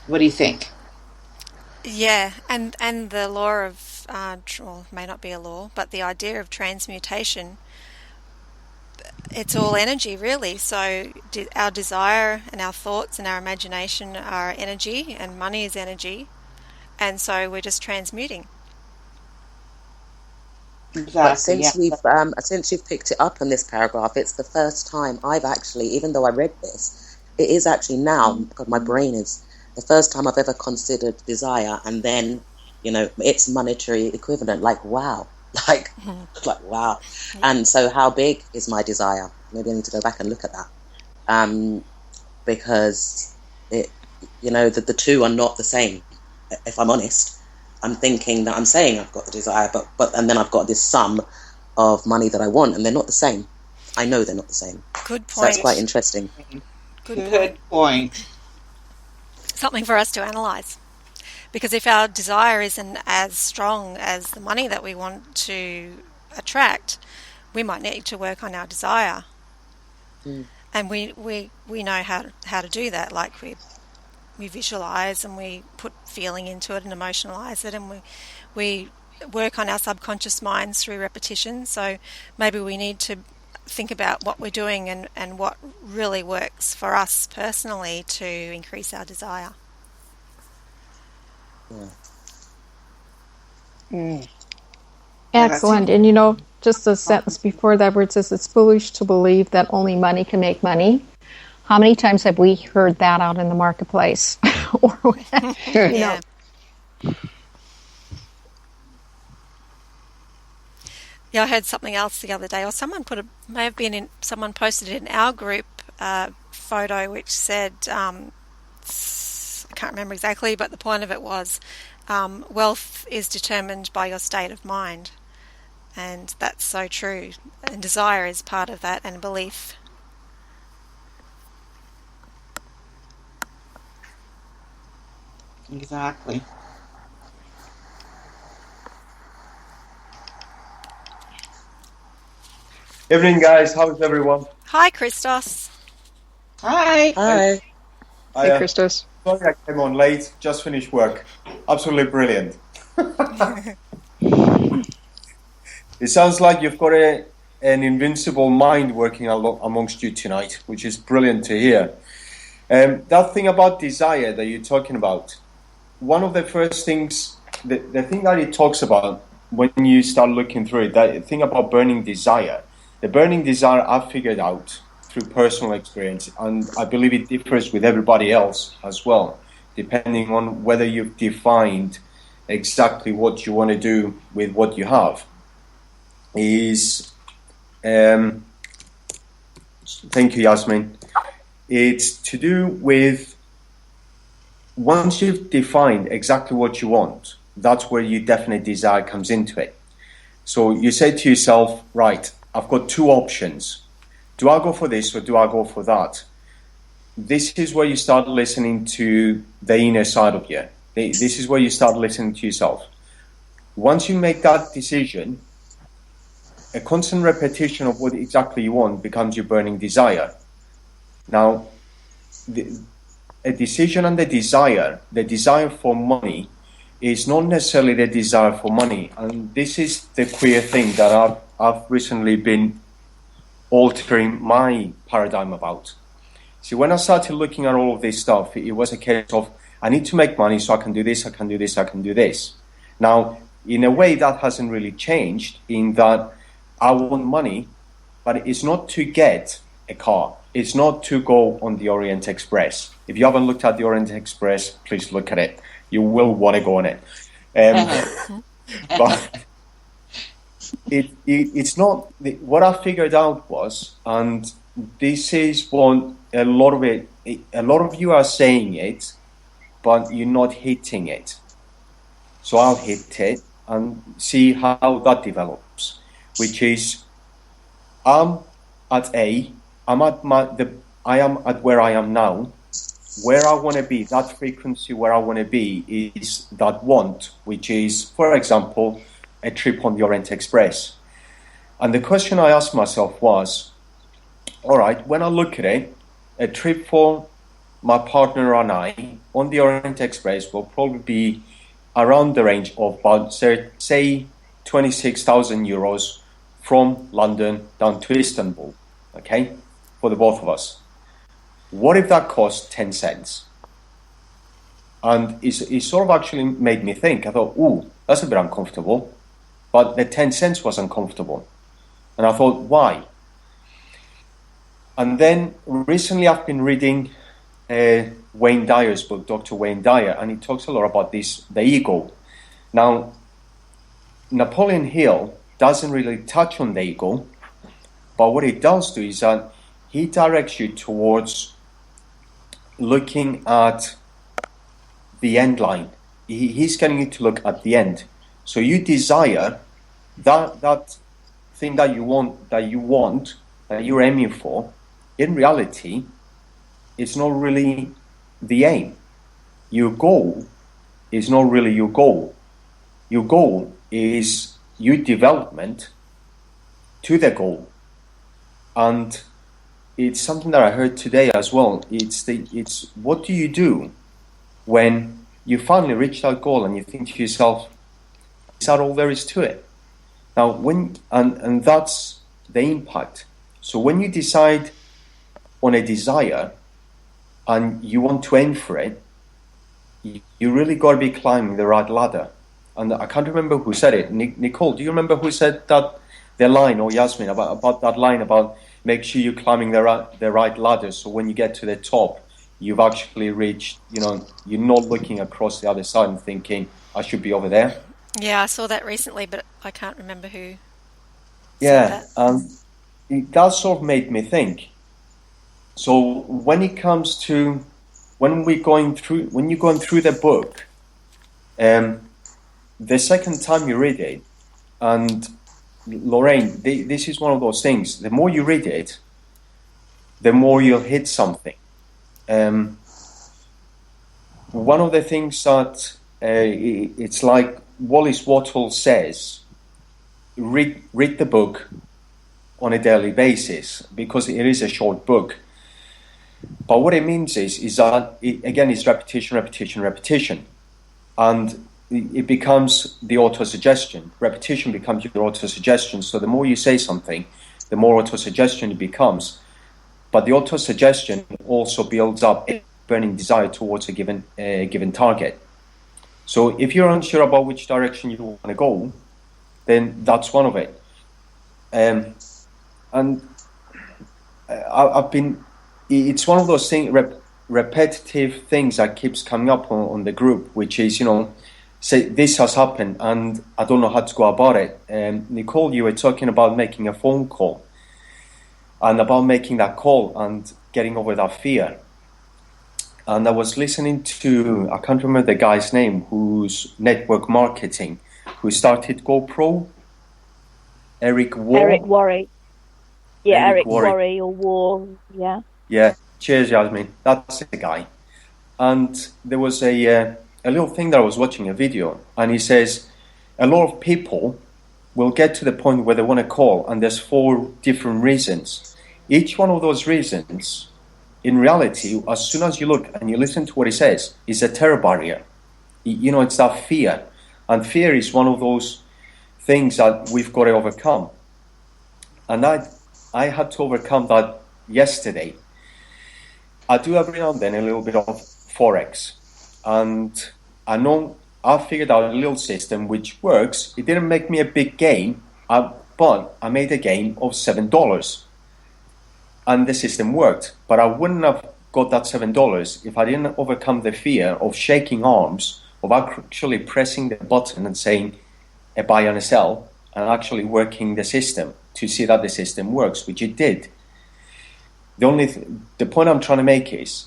S5: What do you think?
S2: Yeah, and the law of, may not be a law, but the idea of transmutation, it's all energy, really. So our desire and our thoughts and our imagination are energy, and money is energy, and so we're just transmuting.
S5: Exactly.
S8: But since you've picked it up in this paragraph, it's the first time I've actually, even though I read this, it is actually now, God, my brain is, the first time I've ever considered desire, and then, its monetary equivalent. Like, wow. Like, wow. And so how big is my desire? Maybe I need to go back and look at that. Because, the two are not the same, if I'm honest. I'm thinking that I'm saying I've got the desire, but and then I've got this sum of money that I want, and they're not the same. I know they're not the same.
S2: Good point.
S8: So that's quite interesting.
S5: Good point.
S2: Something for us to analyse. Because if our desire isn't as strong as the money that we want to attract, we might need to work on our desire. And we know how to do that. Like we visualise and we put feeling into it and emotionalise it, and we work on our subconscious minds through repetition. So maybe we need to think about what we're doing and what really works for us personally to increase our desire.
S5: Yeah.
S6: Excellent. And just a sentence before that where it says it's foolish to believe that only money can make money. How many times have we heard that out in the marketplace?
S2: Yeah. Yeah, I heard something else the other day, or someone someone posted in our group photo which said, I can't remember exactly, but the point of it was, wealth is determined by your state of mind. And that's so true. And desire is part of that, and belief.
S5: Exactly.
S10: Evening, guys. How's everyone?
S2: Hi, Christos.
S5: Hi.
S8: Hi.
S10: Hey,
S3: Christos.
S10: Sorry I came on late. Just finished work. Absolutely brilliant. It sounds like you've got an invincible mind working amongst you tonight, which is brilliant to hear. That thing about desire that you're talking about, one of the first things, the thing that it talks about when you start looking through it, that thing about burning desire, the burning desire I've figured out through personal experience, and I believe it differs with everybody else as well, depending on whether you've defined exactly what you want to do with what you have, is, thank you, Yasmin, it's to do with, once you've defined exactly what you want, that's where your definite desire comes into it. So you say to yourself, right, I've got two options. Do I go for this or do I go for that? This is where you start listening to the inner side of you. This is where you start listening to yourself. Once you make that decision, a constant repetition of what exactly you want becomes your burning desire. Now, a decision and the desire for money is not necessarily the desire for money. And this is the queer thing that I've recently been altering my paradigm about. See, when I started looking at all of this stuff, it was a case of, I need to make money so I can do this, I can do this, I can do this. Now, in a way, that hasn't really changed, in that I want money, but it's not to get a car. It's not to go on the Orient Express. If you haven't looked at the Orient Express, please look at it. You will want to go on it. But it's not, what I figured out was, and this is what a lot of you are saying it, but you're not hitting it. So I'll hit it and see how that develops, which is, I am at where I am now. Where I want to be, that frequency where I want to be is that want, which is, for example, a trip on the Orient Express. And the question I asked myself was, all right, when I look at it, a trip for my partner and I on the Orient Express will probably be around the range of about, say 26,000 euros from London down to Istanbul, okay, for the both of us. What if that cost 10 cents? And it sort of actually made me think. I thought, ooh, that's a bit uncomfortable. But the 10 cents was uncomfortable. And I thought, why? And then recently I've been reading Wayne Dyer's book, Dr. Wayne Dyer, and he talks a lot about this, the ego. Now, Napoleon Hill doesn't really touch on the ego, but what he does do is that he directs you towards looking at the end line. He's getting you to look at the end. So you desire that thing that you want, that you're aiming for. In reality, it's not really the aim. Your goal is not really your goal. Your goal is your development to the goal. And it's something that I heard today as well. It's what do you do when you finally reach that goal and you think to yourself, is that all there is to it? Now, and that's the impact. So when you decide on a desire and you want to aim for it, you really got to be climbing the right ladder. And I can't remember who said it. Nicole, do you remember who said that, the line, or Yasmin, about that line about make sure you're climbing the right ladder, so when you get to the top, you've actually reached, you're not looking across the other side and thinking, I should be over there.
S2: Yeah, I saw that recently, but I can't remember who
S10: Yeah,
S2: said that.
S10: that sort of made me think. So when it comes to when you're going through the book, the second time you read it, and Lorraine, this is one of those things. The more you read it, the more you'll hit something. One of the things that it's like Wallace Wattle says, read the book on a daily basis, because it is a short book. But what it means is that, it's repetition. And it becomes the auto-suggestion. Repetition becomes your auto-suggestion. So the more you say something, the more auto-suggestion it becomes. But the auto-suggestion also builds up a burning desire towards a given target. So if you're unsure about which direction you want to go, then that's one of it. It's one of those things, repetitive things that keeps coming up on the group, which is, say this has happened and I don't know how to go about it. Nicole, you were talking about making a phone call and about making that call and getting over that fear. And I was listening to, I can't remember the guy's name, who's network marketing, who started GoPro, Eric
S9: Worre. Yeah, Eric
S10: Worre.
S9: Worre or War, yeah.
S10: Yeah, cheers, Yasmin. That's the guy. And there was a little thing that I was watching a video, and he says a lot of people will get to the point where they want to call, and there's 4 different reasons. Each one of those reasons, in reality, as soon as you look and you listen to what he says, is a terror barrier. It's that fear. And fear is one of those things that we've got to overcome. And I had to overcome that yesterday. I do every now and then a little bit of Forex. And I know I figured out a little system which works. It didn't make me a big gain, but I made a gain of $7. And the system worked. But I wouldn't have got that $7 if I didn't overcome the fear of shaking arms, of actually pressing the button and saying a buy and a sell, and actually working the system to see that the system works, which it did. The point I'm trying to make is,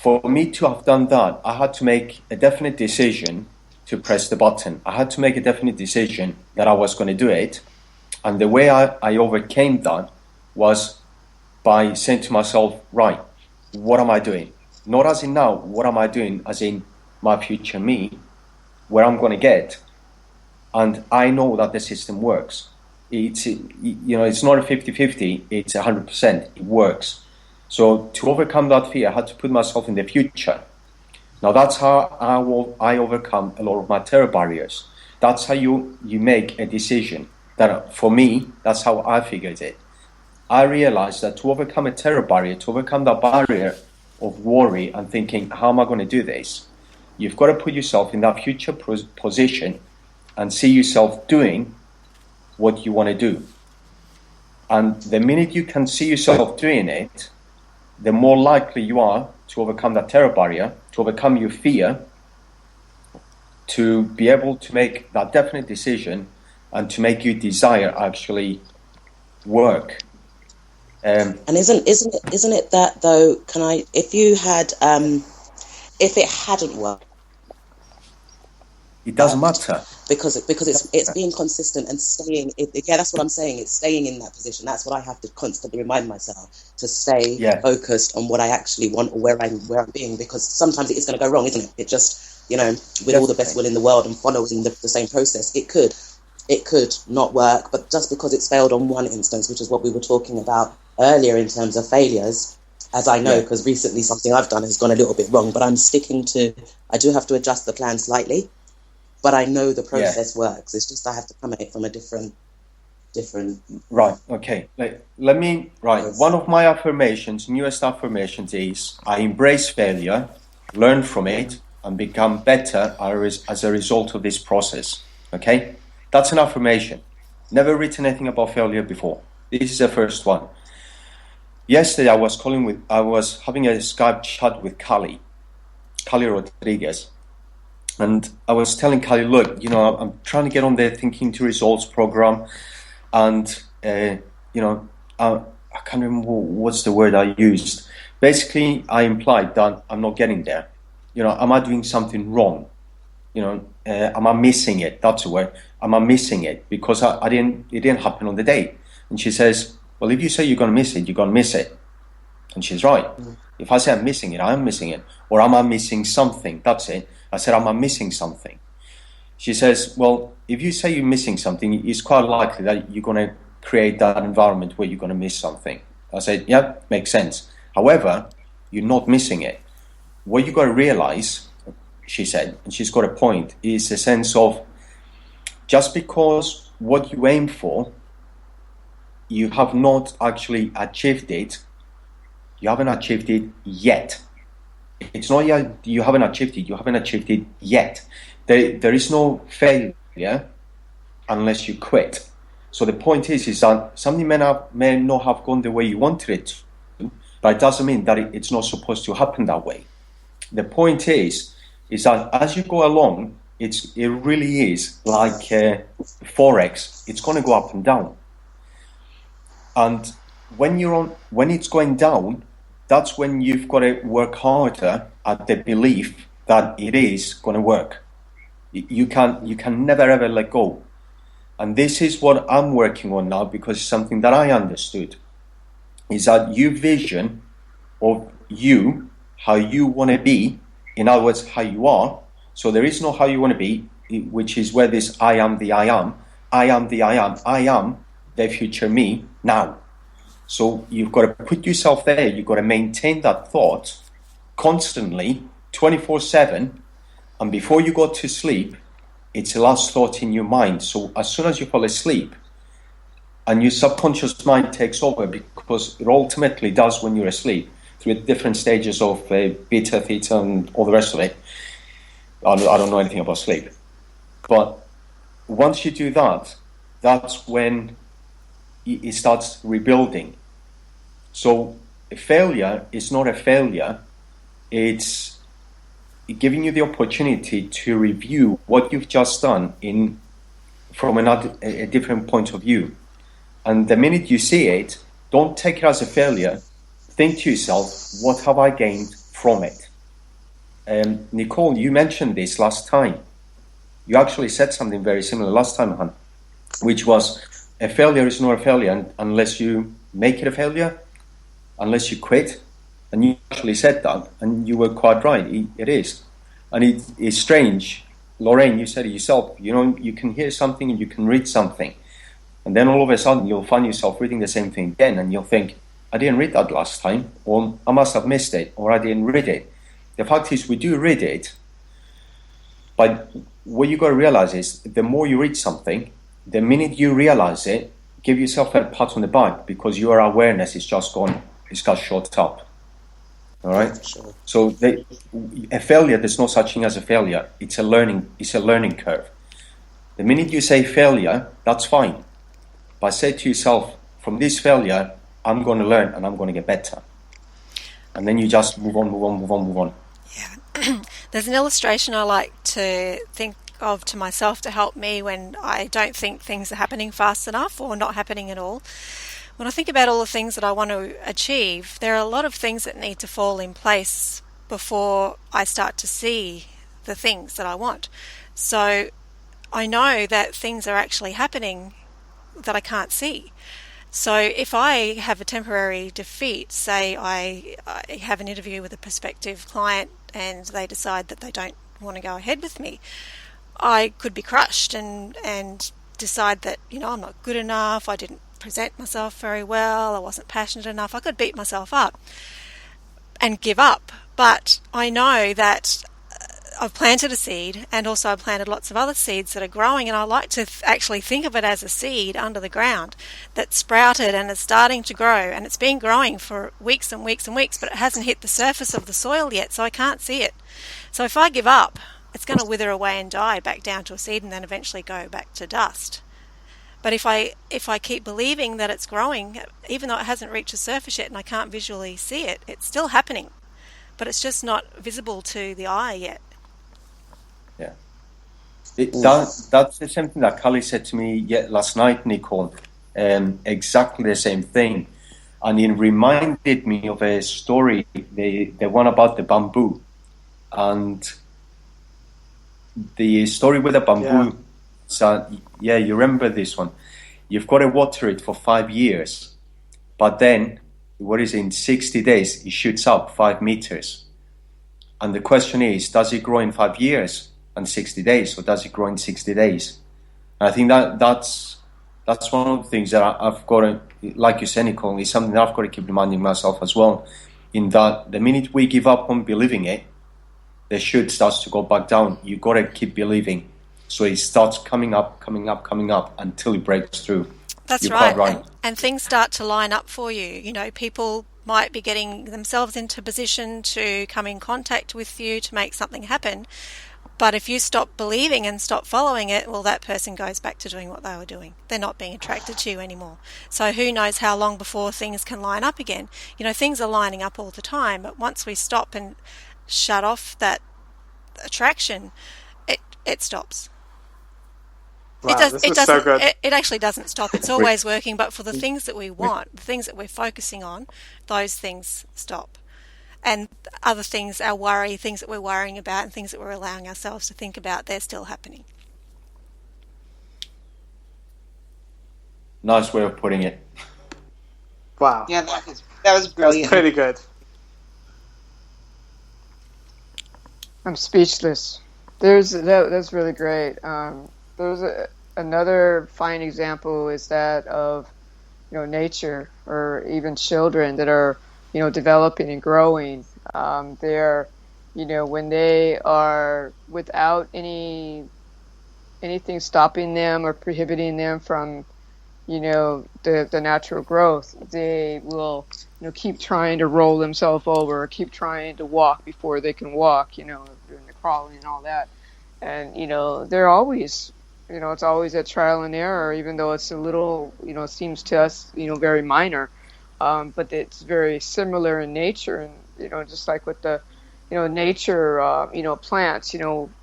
S10: for me to have done that, I had to make a definite decision to press the button. I had to make a definite decision that I was going to do it. And the way I overcame that was by saying to myself, right, what am I doing? Not as in now, what am I doing as in my future me, where I'm going to get. And I know that the system works. It's not a 50-50, it's 100%. It works. So to overcome that fear, I had to put myself in the future. Now that's how I overcome a lot of my terror barriers. That's how you make a decision. That for me, that's how I figured it. I realized that to overcome a terror barrier, to overcome that barrier of worry and thinking, how am I going to do this? You've got to put yourself in that future position and see yourself doing what you want to do. And the minute you can see yourself doing it, the more likely you are to overcome that terror barrier, to overcome your fear, to be able to make that definite decision and to make your desire actually work.
S8: And isn't it that though? If it hadn't worked,
S10: it doesn't matter
S8: because it's being consistent and staying. That's what I'm saying. It's staying in that position. That's what I have to constantly remind myself, to stay focused on what I actually want or where I'm being, because sometimes it is going to go wrong, isn't it? It just, with all the best will in the world and following the same process, it could not work. But just because it's failed on one instance, which is what we were talking about earlier in terms of failures, as I know, because recently something I've done has gone a little bit wrong, but I'm sticking to, I do have to adjust the plan slightly, but I know the process works. It's just I have to come at it from a different different.
S10: Right. Okay. Let me. Right. One of my affirmations, newest affirmations, is I embrace failure, learn from it, and become better as a result of this process. Okay. That's an affirmation. Never written anything about failure before. This is the first one. Yesterday, I was having a Skype chat with Kali Rodriguez. And I was telling Kali, look, I'm trying to get on the Thinking to Results program. And, I can't remember what's the word I used. Basically, I implied that I'm not getting there. Am I doing something wrong? Am I missing it? That's the word. Am I missing it? Because it didn't happen on the day. And she says, well, if you say you're going to miss it, you're going to miss it. And she's right. If I say I'm missing it, I'm missing it. Or am I missing something? That's it. I said, am I missing something? She says, well, if you say you're missing something, it's quite likely that you're going to create that environment where you're going to miss something. I said, yeah, makes sense. However, you're not missing it. What you got to realize, she said, and she's got a point, is the sense of just because what you aim for, you have not actually achieved it, you haven't achieved it yet. It's not you haven't achieved it, you haven't achieved it yet. There is no failure unless you quit. So the point is that something may not have gone the way you wanted it to, but it doesn't mean that it's not supposed to happen that way. The point is that as you go along, it really is like Forex. It's going to go up and down. And when it's going down, that's when you've got to work harder at the belief that it is going to work. You can never ever let go. And this is what I'm working on now, because it's something that I understood, is that you vision of you, how you want to be, in other words, how you are. So there is no how you want to be, which is where this I am the I am. I am the I am. I am the future me now. So you've got to put yourself there. You've got to maintain that thought constantly, 24/7. And before you go to sleep, it's the last thought in your mind. So as soon as you fall asleep, and your subconscious mind takes over, because it ultimately does when you're asleep, through different stages of beta, theta, and all the rest of it. I don't know anything about sleep. But once you do that, that's when it starts rebuilding. So a failure is not a failure. It's giving you the opportunity to review what you've just done from a different point of view. And the minute you see it, don't take it as a failure. Think to yourself, what have I gained from it? Nicole, you mentioned this last time. You actually said something very similar last time, Han, which was a failure is not a failure unless you make it a failure, unless you quit. And you actually said that, and you were quite right. It is. And it is strange. Lorraine, you said it yourself, you can hear something and you can read something. And then all of a sudden you'll find yourself reading the same thing again, and you'll think, I didn't read that last time, or I must have missed it, or I didn't read it. The fact is, we do read it, but what you got to realize is, the more you read something, the minute you realize it, give yourself a pat on the back, because your awareness is just gone, it's got shot up. All right. Sure. So a failure, there's no such thing as a failure. It's a learning curve. The minute you say failure, that's fine. But say to yourself, from this failure, I'm going to learn and I'm going to get better. And then you just move on.
S2: Yeah. There's an illustration I like to think of to myself to help me when I don't think things are happening fast enough or not happening at all. When I think about all the things that I want to achieve, there are a lot of things that need to fall in place before I start to see the things that I want. So I know that things are actually happening that I can't see. So if I have a temporary defeat, say I have an interview with a prospective client and they decide that they don't want to go ahead with me, I could be crushed and decide that, I'm not good enough, I didn't present myself very well, I wasn't passionate enough. I could beat myself up and give up. But I know that I've planted a seed, and also I've planted lots of other seeds that are growing, and I like to actually think of it as a seed under the ground that sprouted and is starting to grow, and it's been growing for weeks and weeks and weeks, but it hasn't hit the surface of the soil yet, so I can't see it. So if I give up, it's going to wither away and die back down to a seed and then eventually go back to dust. But if I keep believing that it's growing, even though it hasn't reached the surface yet and I can't visually see it, it's still happening. But it's just not visible to the eye yet.
S10: Yeah. That's the same thing that Callie said to me last night, Nicole. Exactly the same thing. And it reminded me of a story, the one about the bamboo. And the story with the bamboo, you remember this one. You've got to water it for 5 years. But then, in 60 days, it shoots up 5 meters. And the question is, does it grow in 5 years and 60 days, or does it grow in 60 days? And I think that's one of the things that I've got to, like you said, Nicole, is something that I've got to keep reminding myself as well, in that the minute we give up on believing it, the shoot starts to go back down. You've got to keep believing. So it starts coming up until it breaks through.
S2: That's
S10: You're
S2: right.
S10: quite right.
S2: And things start to line up for you. You know, people might be getting themselves into position to come in contact with you to make something happen. But if you stop believing and stop following it, well, that person goes back to doing what they were doing. They're not being attracted to you anymore. So who knows how long before things can line up again. You know, things are lining up all the time, but once we stop and shut off that attraction, it stops.
S7: Wow, this is so good.
S2: It actually doesn't stop. It's always working, but for the things that we want, the things that we're focusing on, those things stop. And other things, our worry, things that we're worrying about and things that we're allowing ourselves to think about, they're still happening.
S10: Nice way of putting it.
S7: Wow.
S5: Yeah, that was brilliant.
S7: That's pretty good.
S3: I'm speechless. That's really great. There's another fine example is that of, nature, or even children that are, developing and growing. They're, when they are without anything stopping them or prohibiting them from, the natural growth, they will, keep trying to roll themselves over, or keep trying to walk before they can walk, doing the crawling and all that. And, they're always, it's always a trial and error, even though it's a little, seems to us, very minor. But it's very similar in nature. And, just like with the, nature, plants,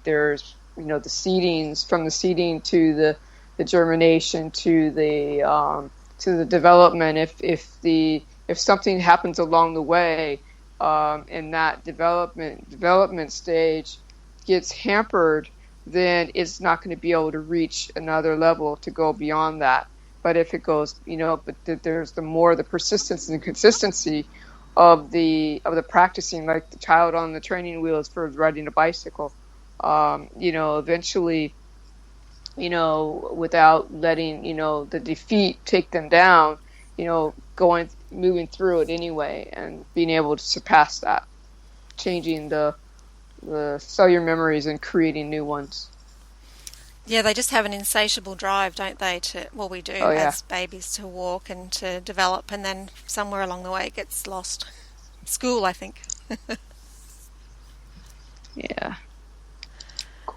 S3: there's, the seedings, from the seeding to the germination to the development. If something happens along the way, in that development stage gets hampered, then it's not going to be able to reach another level to go beyond that. But if it goes, there's the persistence and consistency of the practicing, like the child on the training wheels for riding a bicycle. Eventually, without letting, the defeat take them down, moving through it anyway, and being able to surpass that, changing the cellular memories and creating new ones.
S2: Yeah, they just have an insatiable drive, don't they? We do as babies, to walk and to develop, and then somewhere along the way it gets lost. School, I think.
S3: Yeah.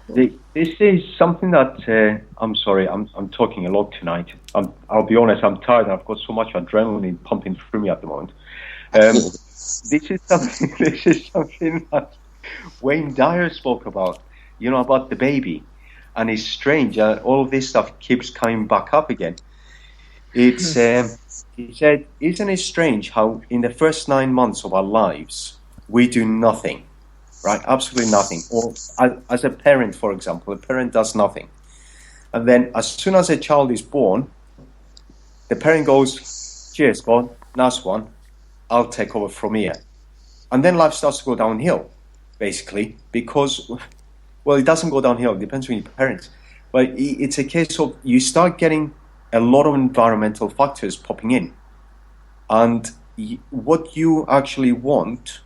S10: This is something that I'm sorry, I'm talking a lot tonight. I'll be honest, I'm tired. And I've got so much adrenaline pumping through me at the moment. This is something that Wayne Dyer spoke about. About the baby. And it's strange. All of this stuff keeps coming back up again. He said, "Isn't it strange how in the first 9 months of our lives we do nothing, right? Absolutely nothing. Or as a parent, for example, a parent does nothing, and then as soon as a child is born, the parent goes, 'Cheers, God, nice one. I'll take over from here,' and then life starts to go downhill, basically, because." Well, it doesn't go downhill. It depends on your parents. But it's a case of you start getting a lot of environmental factors popping in. And what you actually want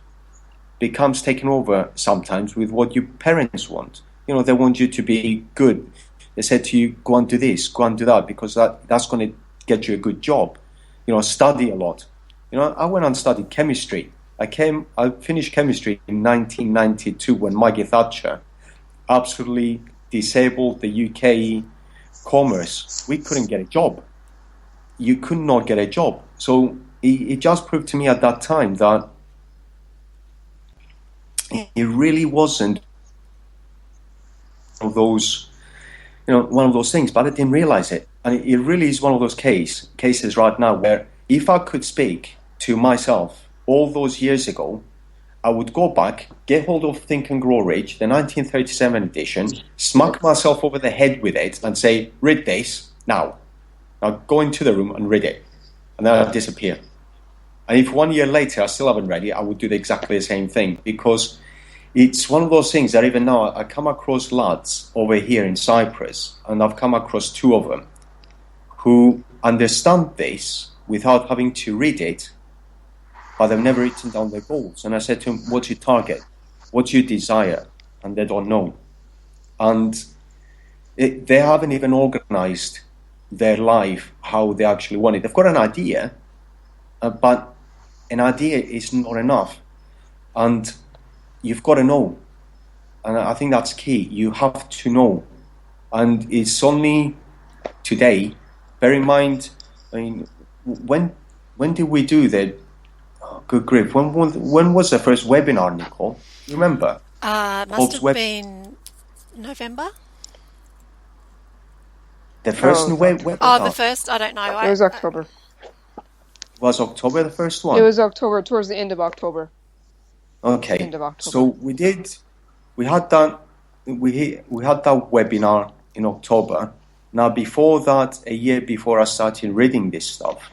S10: becomes taken over sometimes with what your parents want. You know, they want you to be good. They said to you, go and do this, go and do that, because that's going to get you a good job. You know, study a lot. You know, I went and studied chemistry. I finished chemistry in 1992 when Maggie Thatcher absolutely disabled the UK commerce. We couldn't get a job. You could not get a job. So it just proved to me at that time that it really wasn't one of those things, but I didn't realize it. And it really is one of those cases right now where if I could speak to myself all those years ago, I would go back, get hold of Think and Grow Rich, the 1937 edition, smack myself over the head with it and say, read this now. Now go into the room and read it. And then I'd disappear. And if 1 year later I still haven't read it, I would do exactly the same thing, because it's one of those things that even now I come across lads over here in Cyprus, and I've come across two of them who understand this without having to read it, but they've never written down their goals. And I said to them, what's your target? What's your desire? And they don't know. And they haven't even organized their life how they actually want it. They've got an idea, but an idea is not enough. And you've got to know. And I think that's key. You have to know. And it's only today, bear in mind, I mean, when did we do that? Oh, good grief. When was the first webinar, Nicole? You remember?
S2: Must have been November.
S10: The first webinar?
S2: Oh, the first? I don't know.
S3: It was October.
S10: Was October the first one?
S3: It was October, towards the end of October.
S10: Okay.
S3: End of October.
S10: So we had that webinar in October. Now before that, a year before I started reading this stuff.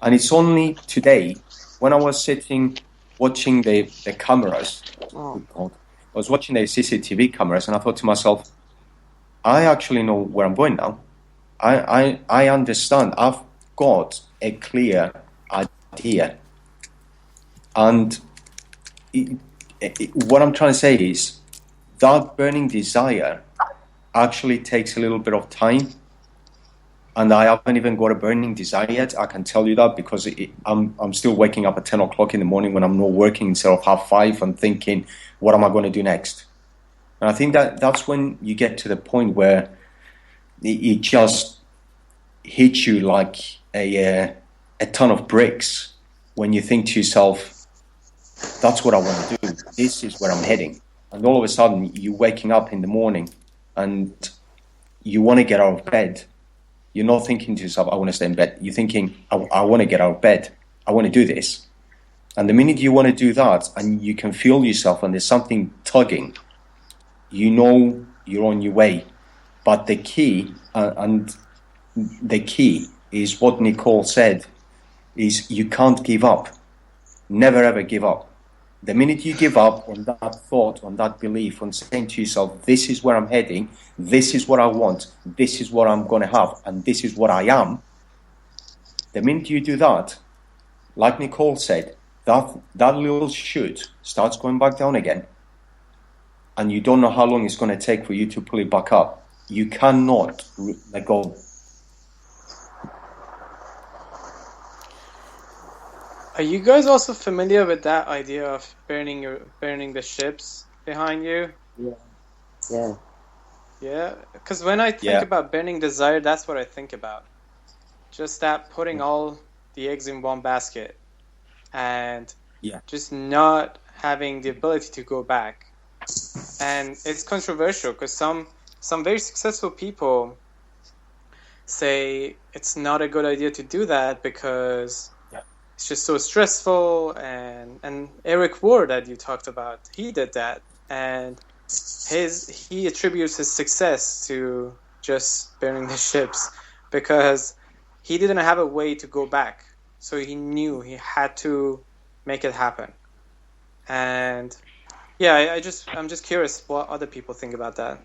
S10: And it's only today, when I was sitting watching the cameras, I was watching the CCTV cameras, and I thought to myself, I actually know where I'm going now. I understand. I've got a clear idea. And what I'm trying to say is that burning desire actually takes a little bit of time. And I haven't even got a burning desire yet. I can tell you that because I'm still waking up at 10 o'clock in the morning when I'm not working instead of 5:30 and thinking, what am I going to do next? And I think that's when you get to the point where it just hits you like a ton of bricks when you think to yourself, that's what I want to do. This is where I'm heading. And all of a sudden, you're waking up in the morning and you want to get out of bed. You're not thinking to yourself, I want to stay in bed. You're thinking, I want to get out of bed. I want to do this. And the minute you want to do that and you can feel yourself and there's something tugging, you know you're on your way. But the key, is what Nicole said, is you can't give up. Never ever give up. The minute you give up on that thought, on that belief, on saying to yourself, this is where I'm heading, this is what I want, this is what I'm going to have, and this is what I am, the minute you do that, like Nicole said, that little shoot starts going back down again. And you don't know how long it's going to take for you to pull it back up. You cannot let go.
S7: Are you guys also familiar with that idea of burning the ships behind you?
S8: Yeah.
S7: Yeah, because when I think about burning desire, that's what I think about. Just that putting all the eggs in one basket and just not having the ability to go back. And it's controversial because some very successful people say it's not a good idea to do that because it's just so stressful. And Eric Ward that you talked about, he did that, and he attributes his success to just burning the ships because he didn't have a way to go back, so he knew he had to make it happen. And I'm just curious what other people think about that.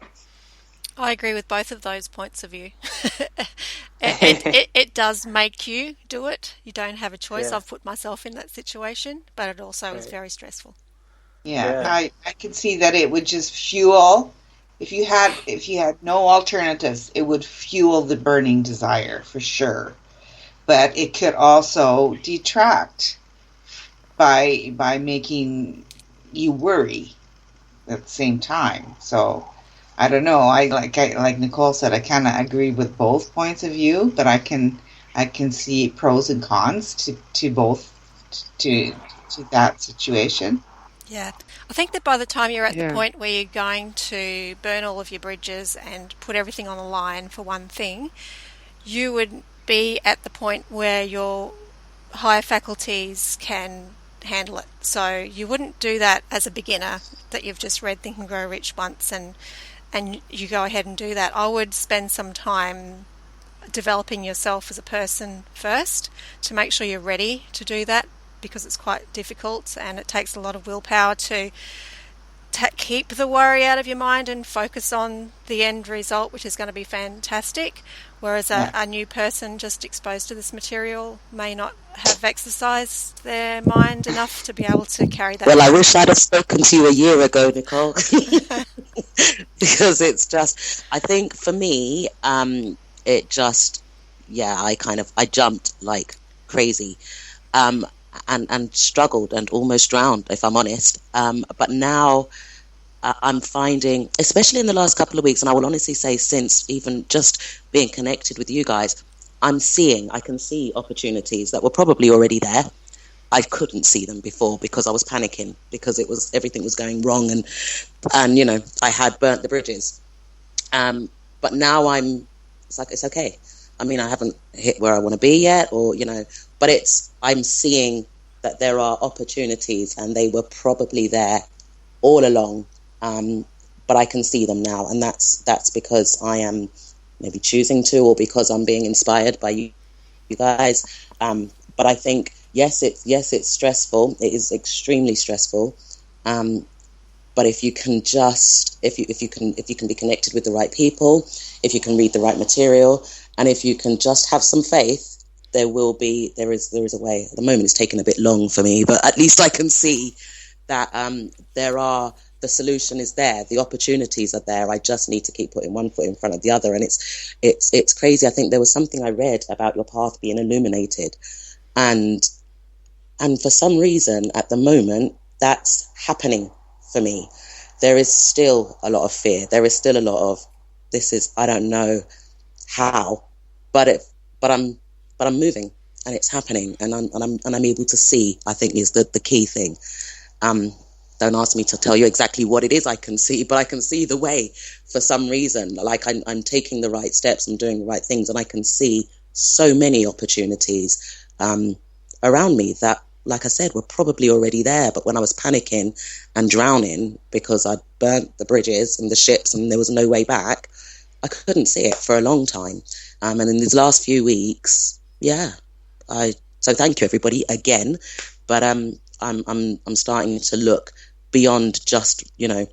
S2: I agree with both of those points of view. It does make you do it. You don't have a choice. I've put myself in that situation, but it also is very stressful.
S5: Yeah, I can see that it would just fuel. If you had no alternatives, it would fuel the burning desire for sure. But it could also detract by making you worry at the same time. So I don't know. Like Nicole said, I kind of agree with both points of view, but I can see pros and cons to both to that situation.
S2: Yeah. I think that by the time you're at the point where you're going to burn all of your bridges and put everything on the line for one thing, you would be at the point where your higher faculties can handle it. So you wouldn't do that as a beginner that you've just read Think and Grow Rich once and you go ahead and do that. I would spend some time developing yourself as a person first to make sure you're ready to do that, because it's quite difficult and it takes a lot of willpower to keep the worry out of your mind and focus on the end result, which is going to be fantastic. Whereas a new person just exposed to this material may not have exercised their mind enough to be able to carry that.
S8: Well, I wish I'd have spoken to you a year ago, Nicole, because it's just, I think for me, it just, I jumped like crazy. And struggled and almost drowned, if I'm honest. But now I'm finding, especially in the last couple of weeks, and I will honestly say since even just being connected with you guys, I can see opportunities that were probably already there. I couldn't see them before because I was panicking, because everything was going wrong, and I had burnt the bridges. But now it's okay. I mean, I haven't hit where I want to be yet, but I'm seeing that there are opportunities and they were probably there all along. But I can see them now, and that's because I am maybe choosing to, or because I'm being inspired by you guys. But I think, yes, it's stressful. It is extremely stressful. But if you can if you can be connected with the right people, if you can read the right material, and if you can just have some faith, there is a way. At the moment, it's taken a bit long for me, but at least I can see that the solution is there. The opportunities are there. I just need to keep putting one foot in front of the other, and it's crazy. I think there was something I read about your path being illuminated, and for some reason at the moment that's happening for me. There is still a lot of fear. There is still a lot of I don't know how, but I'm moving, and it's happening, and I'm able to see. I think is the key thing. Don't ask me to tell you exactly what it is I can see, but I can see the way for some reason. Like I'm taking the right steps, I'm doing the right things, and I can see so many opportunities around me that, like I said, were probably already there. But when I was panicking and drowning because I'd burnt the bridges and the ships and there was no way back, I couldn't see it for a long time. And in these last few weeks, so thank you everybody again. But I'm starting to look beyond just the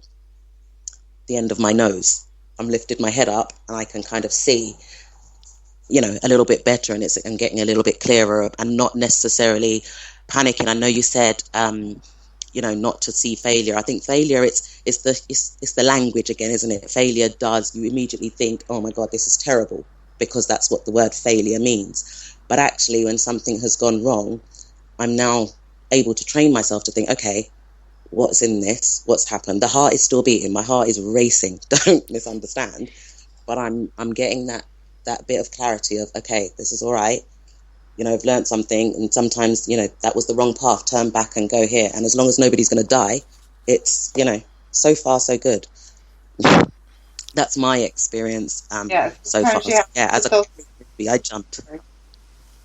S8: end of my nose. I'm lifted my head up and I can kind of see a little bit better, and I'm getting a little bit clearer and not necessarily panicking. I know you said not to see failure. I think failure it's the language again, isn't it? Failure you immediately think, oh my God, this is terrible, because that's what the word failure means. But actually, when something has gone wrong, I'm now able to train myself to think, okay, what's in this? What's happened? The heart is still beating. My heart is racing. Don't misunderstand. But I'm getting that bit of clarity of, okay, this is all right. I've learned something, and sometimes, that was the wrong path. Turn back and go here. And as long as nobody's going to die, it's, so far so good. That's my experience so far. As a baby, I jumped.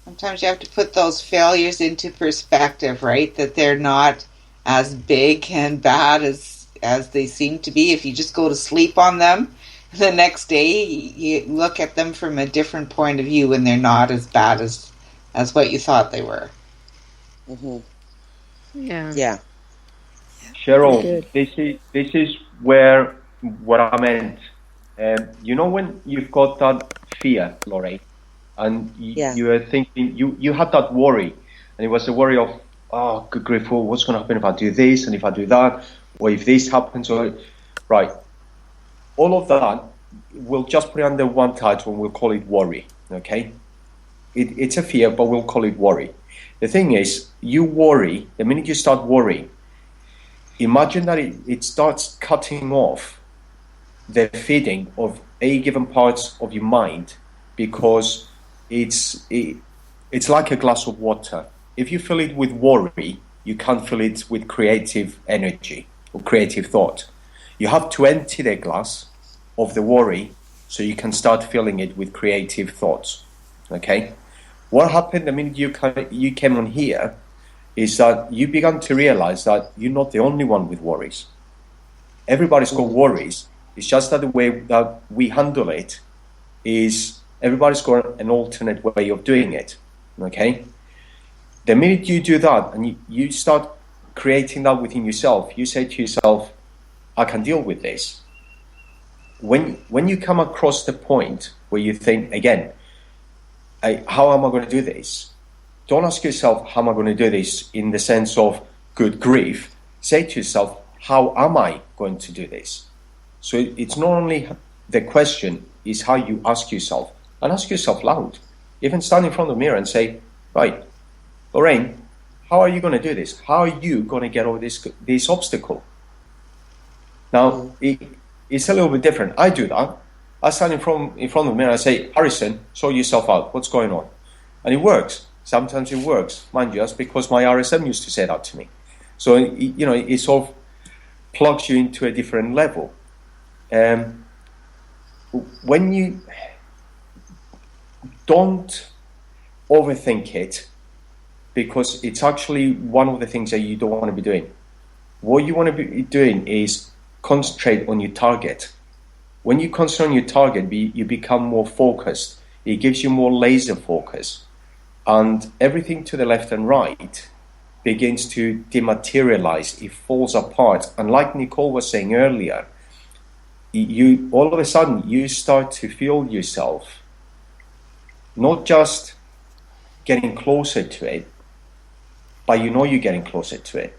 S5: Sometimes you have to put those failures into perspective, right? That they're not as big and bad as they seem to be. If you just go to sleep on them, the next day you look at them from a different point of view, and they're not as bad as what you thought they were.
S8: Mm-hmm.
S6: Yeah.
S10: Cheryl, this is where what I meant. When you've got that fear, Lorraine, and you are thinking, you had that worry, and it was a worry of oh, good grief, well, what's going to happen if I do this and if I do that, or if this happens, or right. All of that, we'll just put it under one title and we'll call it worry, okay? It's a fear, but we'll call it worry. The thing is, you worry, the minute you start worrying, imagine that it starts cutting off the feeding of a given parts of your mind, because it's like a glass of water. If you fill it with worry, you can't fill it with creative energy or creative thought. You have to empty the glass of the worry so you can start filling it with creative thoughts. Okay? What happened the minute you came on here is that you began to realize that you're not the only one with worries. Everybody's got worries. It's just that the way that we handle it is everybody's got an alternate way of doing it. Okay? The minute you do that and you start creating that within yourself, you say to yourself, I can deal with this. When you come across the point where you think, again, how am I going to do this? Don't ask yourself, how am I going to do this in the sense of good grief. Say to yourself, how am I going to do this? So it's not only the question, is how you ask yourself. And ask yourself loud. Even stand in front of the mirror and say, right, Lorraine, how are you going to do this? How are you going to get over this obstacle? Now, it's a little bit different. I do that. I stand in front of the mirror and I say, Harrison, sort yourself out. What's going on? And it works. Sometimes it works. Mind you, that's because my RSM used to say that to me. So, it sort of plugs you into a different level. When you don't overthink it, because it's actually one of the things that you don't want to be doing. What you want to be doing is concentrate on your target. When you concentrate on your target, you become more focused. It gives you more laser focus. And everything to the left and right begins to dematerialize. It falls apart. And like Nicole was saying earlier, you all of a sudden, you start to feel yourself not just getting closer to it, but you're getting closer to it.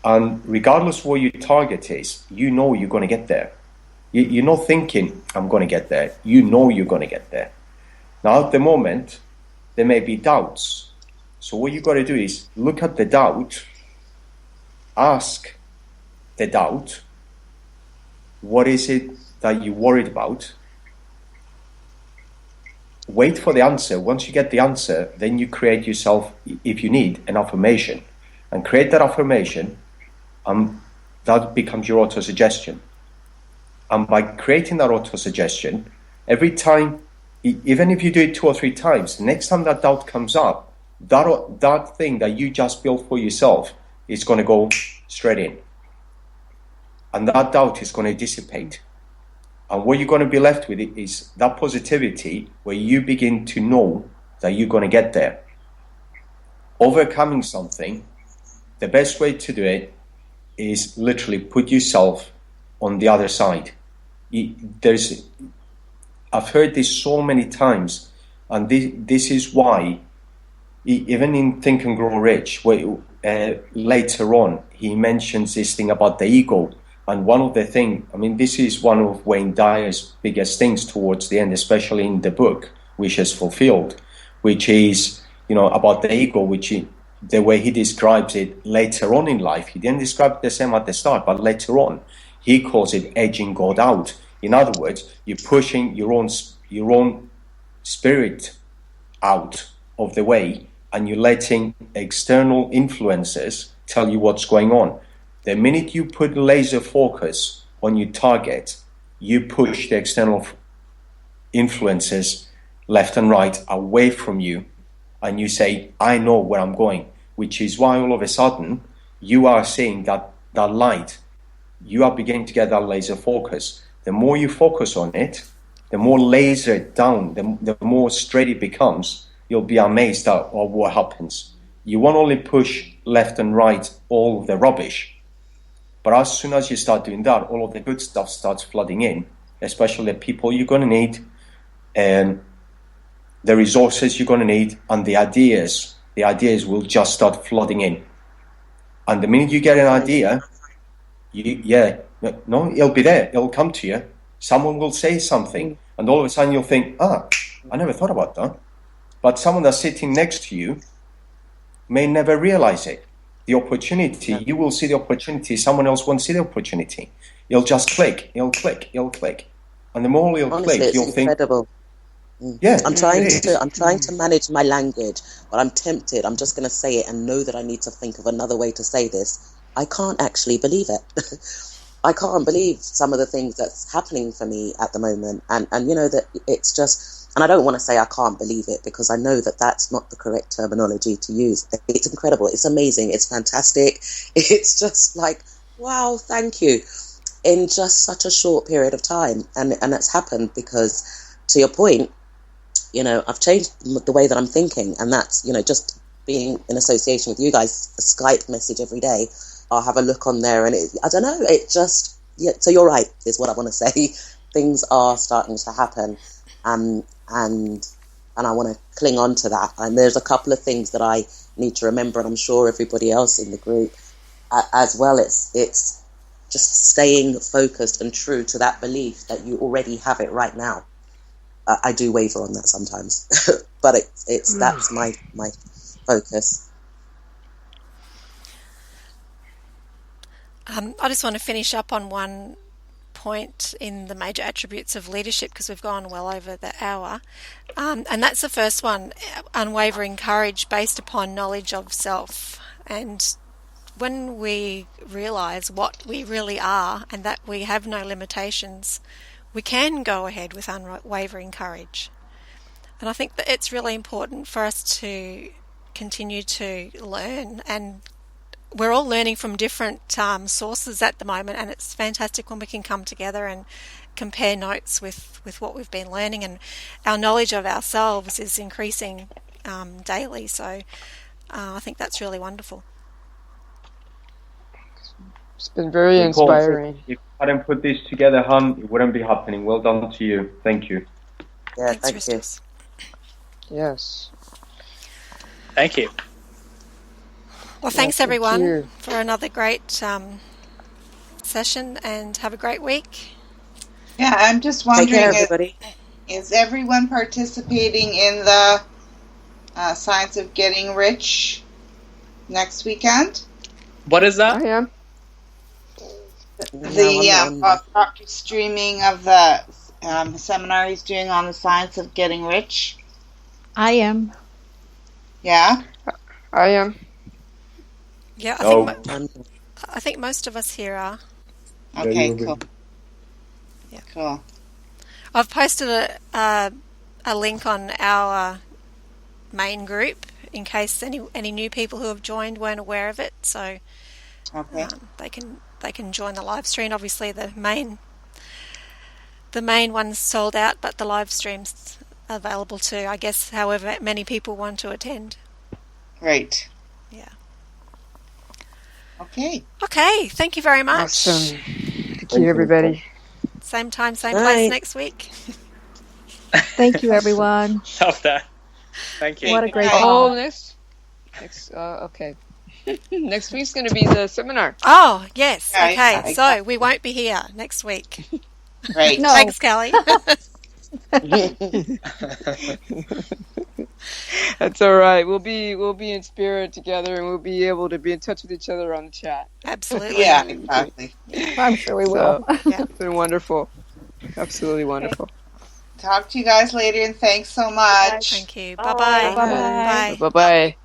S10: And regardless of what your target is, you're going to get there. You're not thinking, I'm going to get there. You're going to get there. Now, at the moment, there may be doubts. So what you've got to do is look at the doubt, ask the doubt, what is it that you're worried about? Wait for the answer. Once you get the answer, then you create yourself, if you need, an affirmation. And create that affirmation, that becomes your auto-suggestion. And by creating that auto-suggestion, every time, even if you do it 2 or 3 times, the next time that doubt comes up, that thing that you just built for yourself is going to go straight in. And that doubt is going to dissipate. And what you're going to be left with is that positivity where you begin to know that you're going to get there. Overcoming something, the best way to do it is literally put yourself on the other side. I've heard this so many times, and this is why, even in Think and Grow Rich, where, later on, he mentions this thing about the ego. And one of the things, this is one of Wayne Dyer's biggest things towards the end, especially in the book, Wishes Fulfilled, which is, about the ego, the way he describes it later on in life. He didn't describe it the same at the start, but later on, he calls it edging God out. In other words, you're pushing your own spirit out of the way, and you're letting external influences tell you what's going on. The minute you put laser focus on your target, you push the external influences left and right away from you, and you say, I know where I'm going, which is why all of a sudden you are seeing that light. You are beginning to get that laser focus. The more you focus on it, the more laser down, the more straight it becomes. You'll be amazed at what happens. You won't only push left and right all of the rubbish, but as soon as you start doing that, all of the good stuff starts flooding in, especially the people you're going to need, and the resources you're going to need, and the ideas the ideas will just start flooding in. And the minute you get an idea, it'll be there. It'll come to you. Someone will say something, and all of a sudden you'll think, I never thought about that. But someone that's sitting next to you may never realize it. The opportunity, you will see the opportunity, someone else won't see the opportunity. You'll just click, you'll click. And the more you'll click, you'll
S8: incredible.
S10: think... Yeah,
S8: I'm trying to manage my language, but I'm tempted. I'm just going to say it and know that I need to think of another way to say this. I can't actually believe it. I can't believe some of the things that's happening for me at the moment. And you know, that it's just, and I don't want to say I can't believe it because I know that that's not the correct terminology to use. It's incredible. It's amazing. It's fantastic. It's just like, wow, thank you. In just such a short period of time. And that's happened because, to your point, you know, I've changed the way that I'm thinking. And that's, you know, just being in association with you guys, a Skype message every day. I'll have a look on there and I don't know, it just, yeah, so you're right, is what I want to say. Things are starting to happen. And I want to cling on to that. And there's a couple of things that I need to remember, and I'm sure everybody else in the group as well. It's just staying focused and true to that belief that you already have it right now. I do waver on that sometimes, but that's my focus.
S2: I just want to finish up on one point in the major attributes of leadership because we've gone well over the hour. And that's the first one, unwavering courage based upon knowledge of self. And when we realise what we really are and that we have no limitations, we can go ahead with unwavering courage. And I think that it's really important for us to continue to learn, and we're all learning from different sources at the moment, and it's fantastic when we can come together and compare notes with what we've been learning, and our knowledge of ourselves is increasing daily. So I think that's really wonderful.
S3: It's been very inspiring.
S10: If I hadn't put this together, Han, it wouldn't be happening. Well done to you. Thank you.
S8: Yeah,
S2: Thanks,
S8: thank you.
S3: Yes.
S7: Thank you.
S2: Well, thanks everyone for another great session, and have a great week.
S5: Yeah, I'm just wondering,
S8: Take care, everybody.
S5: Is everyone participating in the Science of Getting Rich next weekend?
S7: What is that?
S3: I am.
S5: The Proctor streaming of the seminar he's doing on the Science of Getting Rich.
S6: I am.
S5: Yeah?
S3: I am.
S2: Yeah, I think most of us here are.
S5: Okay, cool.
S2: Yeah.
S5: Cool.
S2: I've posted a link on our main group in case any new people who have joined weren't aware of it. So
S5: okay.
S2: They can join the live stream. Obviously, the main one's sold out, but the live stream's available too. I guess however many people want to attend.
S5: Great.
S2: Yeah.
S5: Okay.
S2: Okay. Thank you very much.
S3: Awesome. Thank you, everybody.
S2: Same time, same place next week.
S6: Thank you, everyone.
S7: Love that. Thank you.
S6: What a great call.
S3: Oh, next. Okay. Next week's going to be the seminar.
S2: Oh, yes.
S5: Right.
S2: Okay. So we won't be here next week.
S5: Right.
S6: No.
S2: Thanks, Kelly.
S3: That's all right. We'll be in spirit together, and we'll be able to be in touch with each other on the chat.
S2: Absolutely.
S5: Yeah, exactly.
S6: I'm sure we will.
S2: Yeah.
S3: It's been wonderful. Absolutely wonderful.
S5: Talk to you guys later, and thanks so much.
S2: Thank you. Bye-bye.
S6: Bye-bye.
S2: Bye.
S3: Bye-bye.